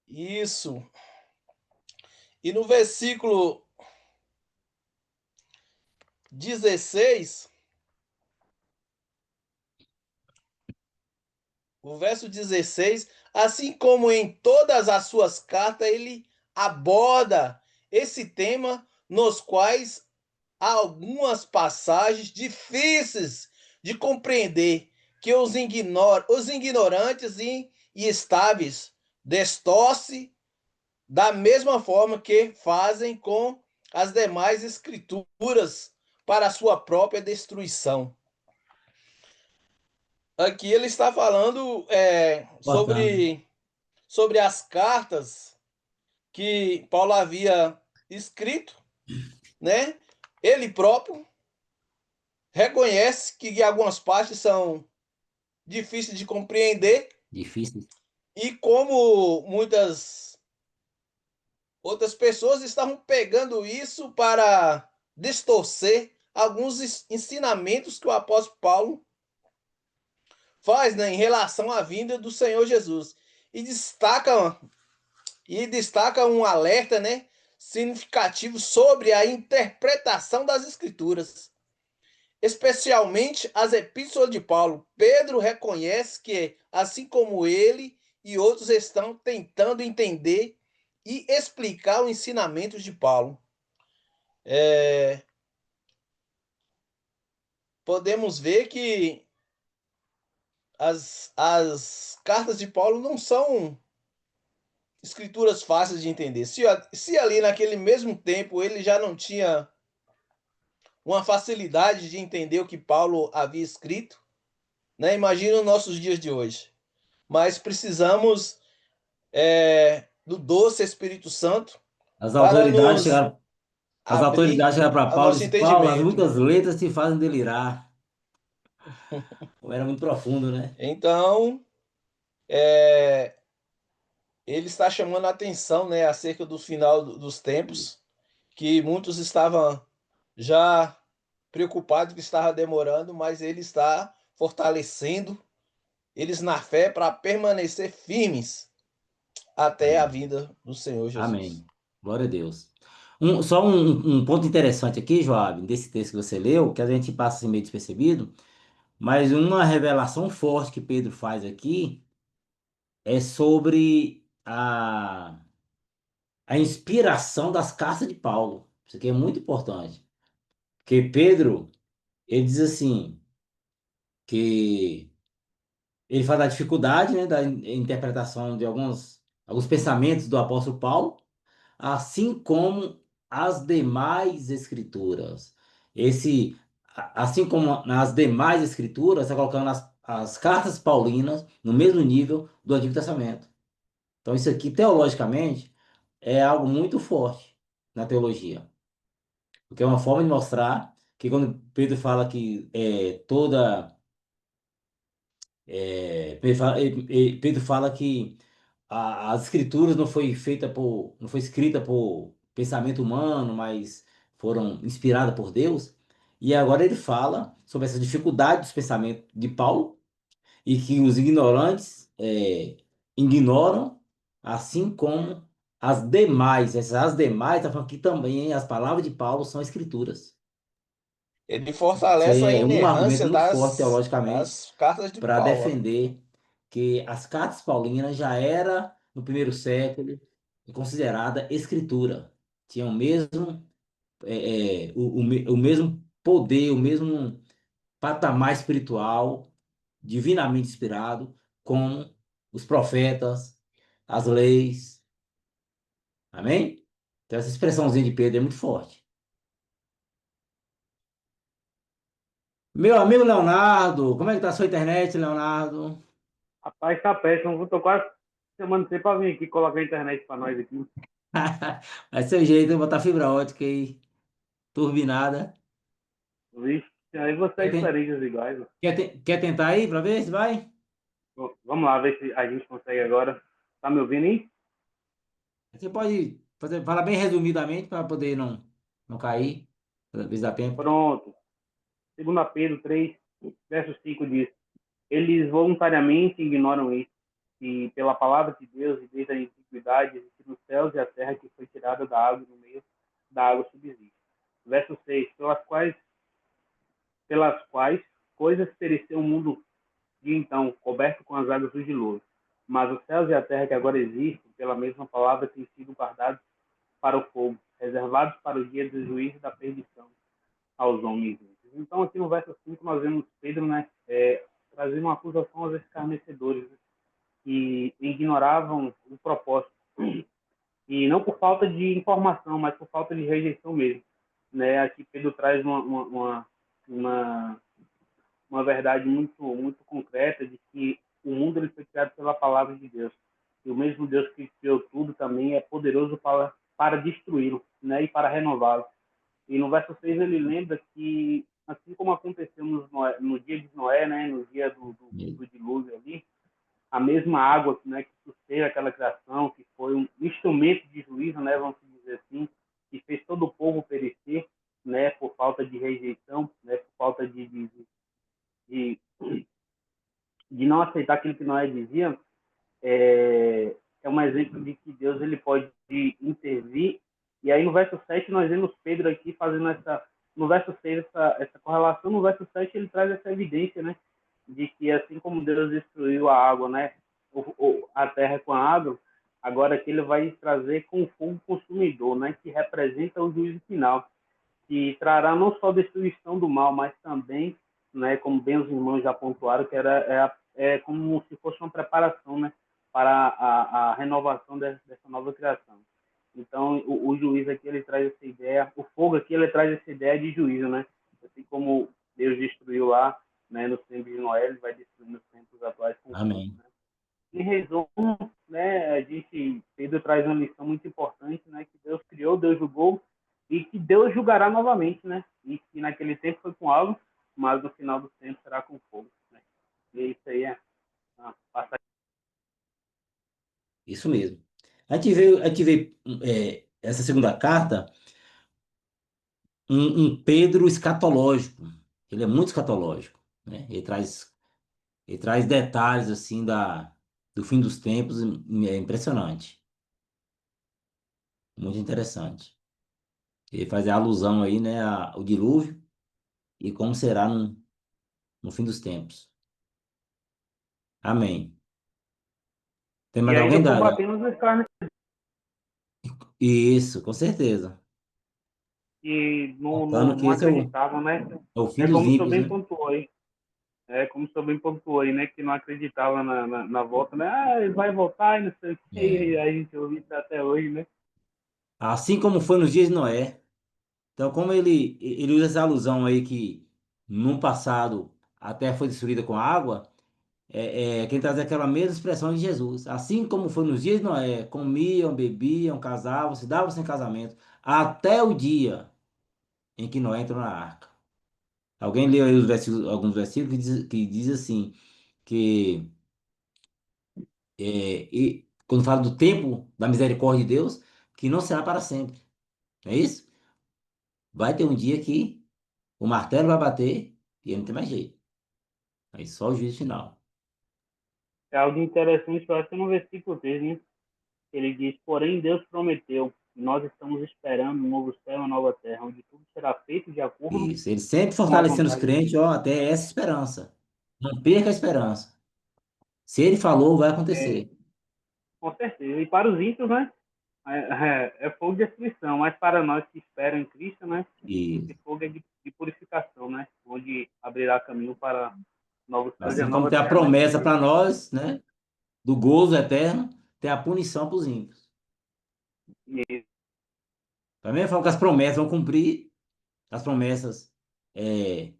Isso. E no versículo 16, o verso 16, assim como em todas as suas cartas, ele aborda esse tema, nos quais há algumas passagens difíceis de compreender, que os ignorantes e estáveis distorce da mesma forma que fazem com as demais escrituras para a sua própria destruição. Aqui ele está falando Importante. sobre as cartas que Paulo havia escrito, né? Ele próprio reconhece que algumas partes são difíceis de compreender Difícil. e como muitas outras pessoas estavam pegando isso para distorcer alguns ensinamentos que o apóstolo Paulo faz, né, em relação à vinda do Senhor Jesus. E destaca um alerta, né, significativo sobre a interpretação das Escrituras, especialmente as epístolas de Paulo. Pedro reconhece que, assim como ele e outros estão tentando entender e explicar os ensinamentos de Paulo. Podemos ver que as cartas de Paulo não são escrituras fáceis de entender. Se ali naquele mesmo tempo ele já não tinha uma facilidade de entender o que Paulo havia escrito, né? Imagina os nossos dias de hoje. Mas precisamos do doce Espírito Santo As para autoridades nos chegaram, as abrir autoridades chegaram para ao Paulo e nosso disseram, Paulo, as entendimento. muitas letras te fazem delirar. Era muito profundo, né? Então, ele está chamando a atenção, né, acerca do final dos tempos, que muitos estavam já preocupados que estava demorando, mas ele está fortalecendo eles na fé para permanecer firmes até a Amém. vinda do Senhor Jesus. Amém. Glória a Deus. Só um ponto interessante aqui, Joab, desse texto que você leu, que a gente passa assim meio despercebido, mas uma revelação forte que Pedro faz aqui é sobre a inspiração das cartas de Paulo. Isso aqui é muito importante. Porque Pedro, ele diz assim, que ele fala da dificuldade, né, da interpretação de alguns pensamentos do apóstolo Paulo, assim como as demais escrituras. Assim como nas demais escrituras, está colocando as cartas paulinas no mesmo nível do Antigo Testamento. Então, isso aqui, teologicamente, é algo muito forte na teologia. Porque é uma forma de mostrar que quando Pedro fala que Pedro fala que as escrituras não foi escrita por pensamento humano, mas foram inspiradas por Deus. E agora ele fala sobre essa dificuldade dos pensamentos de Paulo e que os ignorantes ignoram, assim como as demais. As demais, está falando que também as palavras de Paulo são escrituras. Ele Isso aí fortalece a é um argumento inerrância muito forte teologicamente das cartas de para Paulo. defender que as cartas paulinas já era no primeiro século considerada escritura. Tinha o mesmo, o mesmo poder, o mesmo patamar espiritual, divinamente inspirado, como os profetas, as leis. Amém? Então essa expressãozinha de Pedro é muito forte. Meu amigo Leonardo, como é que tá a sua internet, Leonardo? Rapaz, tá péssimo. Eu tô quase chamando você para vir aqui colocar a internet para nós aqui. Vai ser o jeito de botar fibra ótica aí, turbinada. Vixe, aí você é Quer, ten- experiências iguais. quer tentar aí para ver se vai? Vamos lá, ver se a gente consegue agora. Tá me ouvindo aí? Você pode falar bem resumidamente para poder não cair, às vezes dá tempo. Pronto. 2 Pedro 3, verso 5 diz: Eles voluntariamente ignoram isso, e pela palavra de Deus e desde a antiguidade existiram os céus e a terra que foi tirada da água e no meio da água subsiste. Verso 6: pelas quais coisas pereceu o mundo de então, coberto com as águas do dilúvio. Mas os céus e a terra que agora existem, pela mesma palavra, têm sido guardados para o fogo, reservados para o dia do juízo e da perdição aos homens. Então, aqui no verso 5, nós vemos Pedro, né, traziam acusação aos escarnecedores, né? Que ignoravam o propósito. E não por falta de informação, mas por falta de rejeição mesmo. Né? Aqui Pedro traz uma, uma verdade muito concreta de que o mundo ele foi criado pela palavra de Deus. E o mesmo Deus que criou tudo também é poderoso para destruí-lo, né? E para renová-lo. E no verso 6 ele lembra que, assim como aconteceu no dia de Noé, né? No dia do dilúvio ali, a mesma água, né, que susteve aquela criação, que foi um instrumento de juízo, né, vamos dizer assim, que fez todo o povo perecer, né, por falta de rejeição, né, por falta de, de não aceitar aquilo que Noé dizia, é um exemplo de que Deus ele pode intervir. E aí no verso 7 nós vemos Pedro aqui fazendo no verso 6 essa correlação, no verso 7 ele traz essa evidência, né, de que assim como Deus destruiu a água, né, a terra com a água, agora que ele vai trazer com o fogo consumidor, né, que representa o juízo final, que trará não só a destruição do mal, mas também, né, como bem os irmãos já pontuaram, que é como se fosse uma preparação, né, para a renovação dessa nova criação. Então, o juiz aqui, ele traz essa ideia, o fogo aqui, ele traz essa ideia de juízo, né? Assim como Deus destruiu lá, né, nos tempos de Noé, ele vai destruir nos tempos atuais com fogo, Amém. né? Em resumo, né, Pedro traz uma lição muito importante, né, que Deus criou, Deus julgou e que Deus julgará novamente, né? E que naquele tempo foi com água, mas no final do tempo será com fogo, né? E isso aí é uma passagem. Isso mesmo. A gente vê essa segunda carta, um Pedro escatológico. Ele é muito escatológico, né? Ele traz detalhes assim do fim dos tempos, é impressionante, muito interessante. Ele faz a alusão aí, né, ao dilúvio e como será no fim dos tempos. Amém. Tem E mais ainda alguém combatendo os escravos Isso, com certeza. que Contando que não esse acreditavam, né? é o fim É dos como o senhor ímpios, bem né? pontuou aí. É como o senhor bem pontuou aí, né? Que não acreditava na volta, né? Ah, ele vai voltar e não sei o quê. É. E a gente ouve isso até hoje, né? Assim como foi nos dias de Noé. Então, como ele usa essa alusão aí que no passado a terra foi destruída com água, quem traz aquela mesma expressão de Jesus. Assim como foi nos dias de Noé, comiam, bebiam, casavam, se davam sem casamento, até o dia em que Noé entrou na arca. Alguém leu aí alguns versículos que diz assim, que quando fala do tempo da misericórdia de Deus, que não será para sempre. Não é isso? Vai ter um dia que o martelo vai bater e aí não tem mais jeito. Aí só o juízo final. É algo interessante, eu acho que no versículo 3, né? Ele diz, porém Deus prometeu, e nós estamos esperando um novo céu e uma nova terra, onde tudo será feito de acordo Isso. Ele sempre com a fortalecendo os vontade de crentes, Deus. ó, até essa esperança. Não perca a esperança. Se ele falou, vai É, acontecer. com certeza. E para os ímpios, né? É fogo de destruição, mas para nós que esperam em Cristo, né? E Esse fogo é de purificação, né? Onde abrirá caminho para novos céus e a assim como nova tem a terra, né? promessa para nós, né, do gozo eterno, tem a punição para os ímpios. E Da mesma forma que as promessas vão cumprir, as promessas, é,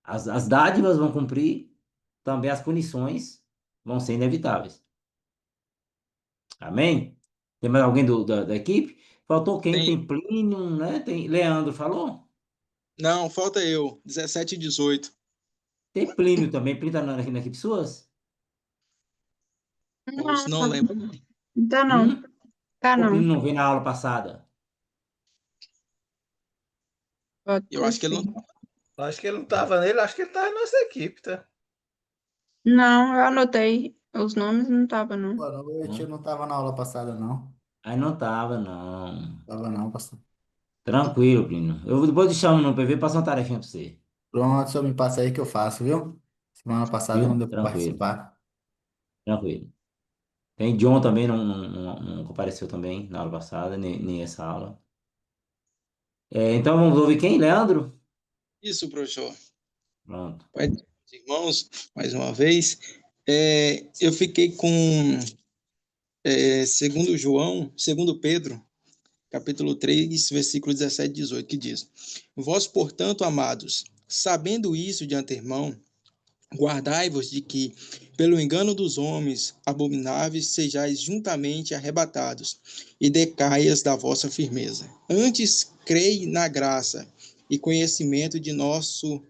as dádivas vão cumprir, também as punições vão ser inevitáveis. Amém? Tem mais alguém da equipe? Faltou quem? Tem. Tem Plínio, né? Tem Leandro, falou? Não, falta eu. 17 e 18. Tem Plínio também. Plínio tá na equipe suas? Moço, não Não, lembro. tá não, Hum? tá O não. Plínio não veio na aula passada? Pode Eu ter acho que ele sido. não. Acho que ele não estava nele, acho que ele estava na nossa equipe, tá? Não, eu anotei os nomes, não tava não. Boa noite, eu Não. não estava na aula passada, não. Aí não tava, não. Tava não, pastor. Tranquilo, Plínio. Eu depois te chamo no PV, passo uma tarefinha pra você. Pronto, só me passa aí que eu faço, viu? Semana passada não Viu? deu para Tranquilo, participar. tranquilo. Tem John também, não compareceu também na aula passada, nem essa aula. Então vamos ouvir quem? Leandro? Isso, professor. Pronto. Pode, irmãos, mais uma vez. Eu fiquei com segundo Pedro, capítulo 3, versículo 17 e 18, que diz: Vós, portanto, amados, sabendo isso de antemão, guardai-vos de que, pelo engano dos homens abomináveis, sejais juntamente arrebatados, e decaias da vossa firmeza. Antes, crei na graça e conhecimento de nosso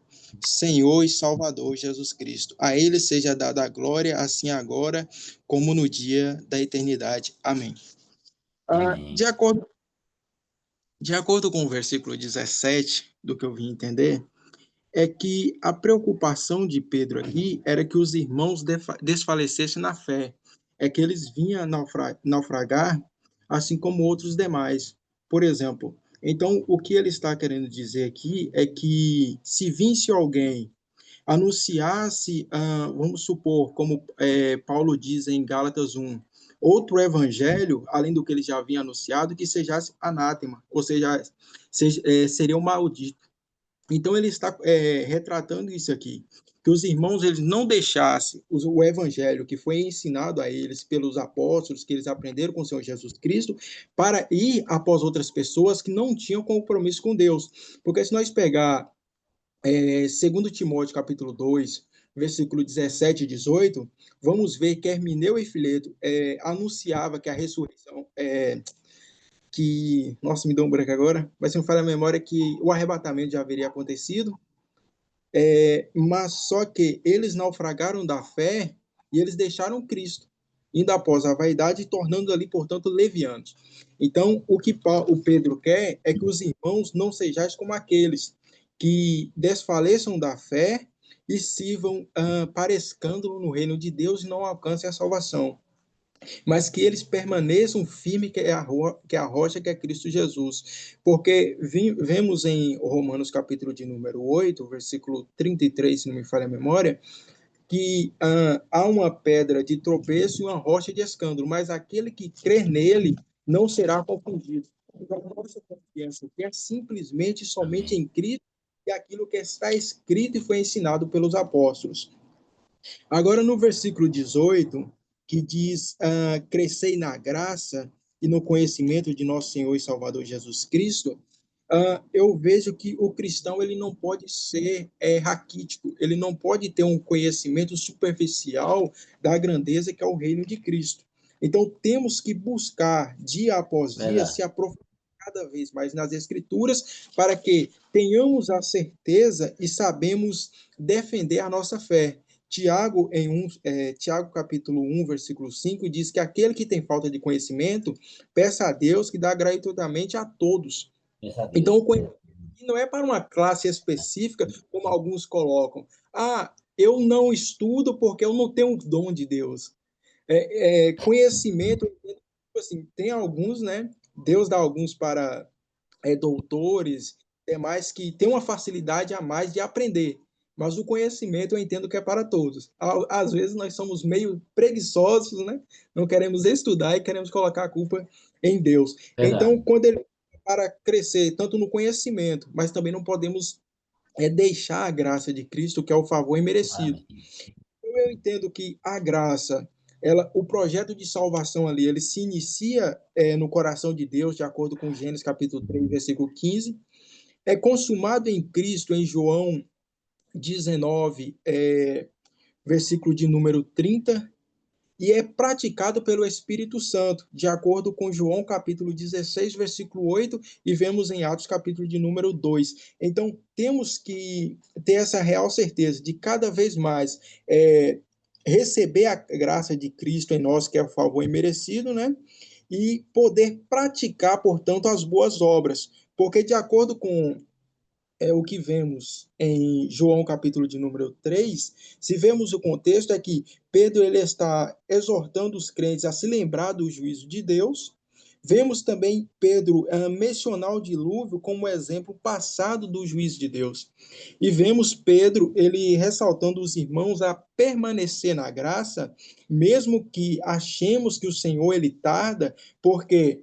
Senhor e Salvador Jesus Cristo. A ele seja dada a glória, assim agora, como no dia da eternidade. Amém. Amém. De acordo com o versículo 17, do que eu vim entender, é que a preocupação de Pedro aqui era que os irmãos desfalecessem na fé, é que eles vinham naufragar, assim como outros demais. Por exemplo, então o que ele está querendo dizer aqui é que se visse alguém anunciasse, vamos supor, como Paulo diz em Gálatas 1, outro evangelho, além do que ele já havia anunciado, que seja anátema, ou seja, seria um maldito. Então, ele está retratando isso aqui, que os irmãos eles não deixassem o evangelho que foi ensinado a eles pelos apóstolos, que eles aprenderam com o Senhor Jesus Cristo, para ir após outras pessoas que não tinham compromisso com Deus. Porque se nós pegar 2 Timóteo capítulo 2, versículo 17 e 18, vamos ver que Hermineu e Fileto anunciava que a ressurreição, nossa, me deu um branco agora, mas se não falha a memória, que o arrebatamento já haveria acontecido, mas só que eles naufragaram da fé e eles deixaram Cristo, indo após a vaidade e tornando ali, portanto, levianos. Então, o que o Pedro quer é que os irmãos não sejais como aqueles que desfaleçam da fé e sirvam para escândalo no reino de Deus e não alcancem a salvação, mas que eles permaneçam firmes, que é a rocha, que é Cristo Jesus. Porque vemos em Romanos capítulo de número 8, versículo 33, se não me falha a memória, que há uma pedra de tropeço e uma rocha de escândalo, mas aquele que crer nele não será confundido. Então, a nossa confiança é simplesmente somente em Cristo e aquilo que está escrito e foi ensinado pelos apóstolos. Agora, no versículo 18, que diz, crescei na graça e no conhecimento de nosso Senhor e Salvador Jesus Cristo, eu vejo que o cristão ele não pode ser raquítico, ele não pode ter um conhecimento superficial da grandeza que é o reino de Cristo. Então, temos que buscar, dia após dia, se aprofundar cada vez mais nas Escrituras, para que tenhamos a certeza e sabemos defender a nossa fé. Tiago, Tiago capítulo 1, versículo 5, diz que aquele que tem falta de conhecimento, peça a Deus que dá gratuitamente a todos. Então, o conhecimento não é para uma classe específica, como alguns colocam. Eu não estudo porque eu não tenho o dom de Deus. Conhecimento, assim, tem alguns, né? Deus dá alguns para doutores, demais, que têm uma facilidade a mais de aprender. Mas o conhecimento eu entendo que é para todos. Às vezes nós somos meio preguiçosos, né? Não queremos estudar e queremos colocar a culpa em Deus. Então, quando ele para crescer tanto no conhecimento, mas também não podemos deixar a graça de Cristo, que é o favor imerecido. Eu entendo que a graça, o projeto de salvação ali, ele se inicia no coração de Deus, de acordo com Gênesis capítulo 3, versículo 15, é consumado em Cristo, em João 19, versículo de número 30, e é praticado pelo Espírito Santo, de acordo com João capítulo 16, versículo 8, e vemos em Atos capítulo de número 2. Então, temos que ter essa real certeza de cada vez mais receber a graça de Cristo em nós, que é o favor imerecido, né? E poder praticar, portanto, as boas obras. Porque, de acordo com o que vemos em João capítulo de número 3, se vemos o contexto, é que Pedro ele está exortando os crentes a se lembrar do juízo de Deus. Vemos também Pedro mencionar o dilúvio como exemplo passado do juízo de Deus. E vemos Pedro ele ressaltando os irmãos a permanecer na graça, mesmo que achemos que o Senhor ele tarda, porque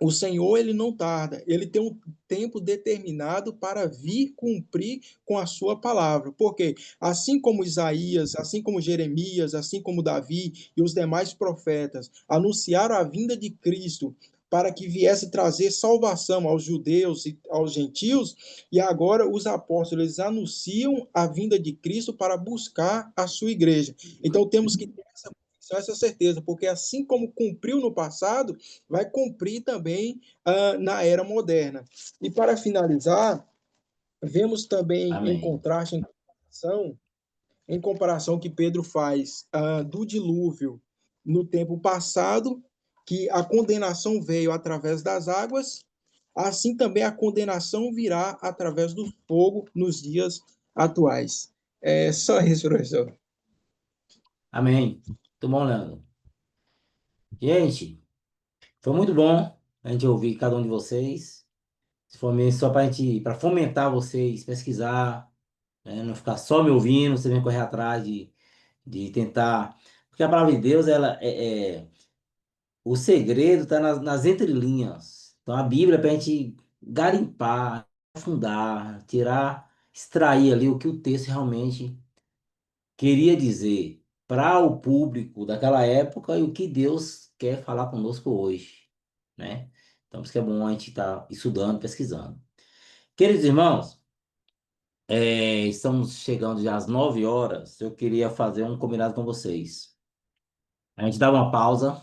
o Senhor, ele não tarda, ele tem um tempo determinado para vir cumprir com a sua palavra. Porque assim como Isaías, assim como Jeremias, assim como Davi e os demais profetas anunciaram a vinda de Cristo para que viesse trazer salvação aos judeus e aos gentios, e agora os apóstolos eles anunciam a vinda de Cristo para buscar a sua igreja. Então temos que ter essa certeza, porque assim como cumpriu no passado, vai cumprir também na era moderna. E para finalizar, vemos também em Amém. contraste, em comparação que Pedro faz do dilúvio no tempo passado, que a condenação veio através das águas, assim também a condenação virá através do fogo nos dias atuais. É só isso, professor. Amém. Muito bom, Leandro. Gente, foi muito bom a gente ouvir cada um de vocês. Se for mesmo só para para fomentar vocês, pesquisar, né? Não ficar só me ouvindo, você vem correr atrás de tentar. Porque a palavra de Deus, o segredo está nas entrelinhas. Então a Bíblia é para a gente garimpar, afundar, tirar, extrair ali o que o texto realmente queria dizer para o público daquela época e o que Deus quer falar conosco hoje, né? Então, por isso que é bom a gente estar estudando, pesquisando. Queridos irmãos, estamos chegando já às 9 horas. Eu queria fazer um combinado com vocês. A gente dá uma pausa,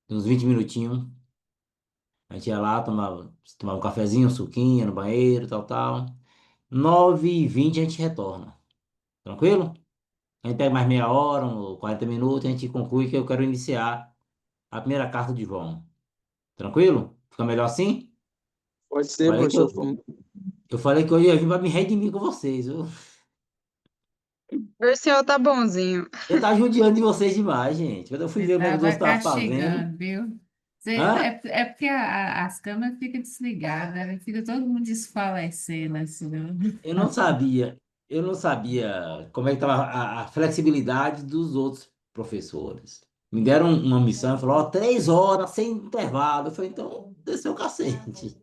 uns 20 minutinhos. A gente ia lá, tomar um cafezinho, um suquinho no banheiro, tal, tal. 9h20 a gente retorna. Tranquilo? A gente pega mais meia hora, uns 40 minutos, a gente conclui que eu quero iniciar a primeira carta de João. Tranquilo? Fica melhor assim? Pode ser, Falei que eu, professor. eu falei que hoje eu vim para me redimir com vocês, viu? O senhor tá bonzinho. Eu tava judiando de vocês demais, gente. Quando eu fui Você ver o que Deus estava estava fazendo. castigando, viu? Hã? É porque as câmeras ficam desligadas, né? Fica todo mundo desfalecendo, assim, né? Eu não sabia. Eu não sabia como é que estava a flexibilidade dos outros professores. Me deram uma missão e falaram, ó, 3 horas sem intervalo. Eu falei, então, desceu o cacete.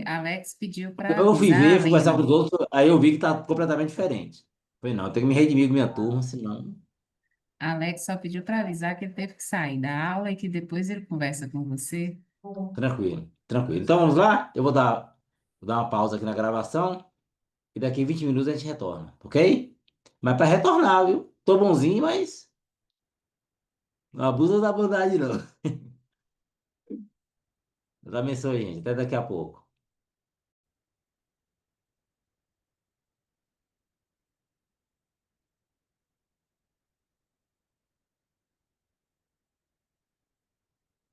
Alex pediu para Depois eu fui avisar, ver, fui conversar Lino. com os outros, aí eu vi que tá completamente diferente. Eu falei, não, eu tenho que me redimir com minha turma, senão. Alex só pediu para avisar que ele teve que sair da aula e que depois ele conversa com você. Tranquilo, tranquilo. Então vamos lá? Vou dar uma pausa aqui na gravação e daqui 20 minutos a gente retorna, ok? Mas para retornar, viu? Tô bonzinho, mas não abusa da bondade, não. Deus abençoe, gente. Até daqui a pouco.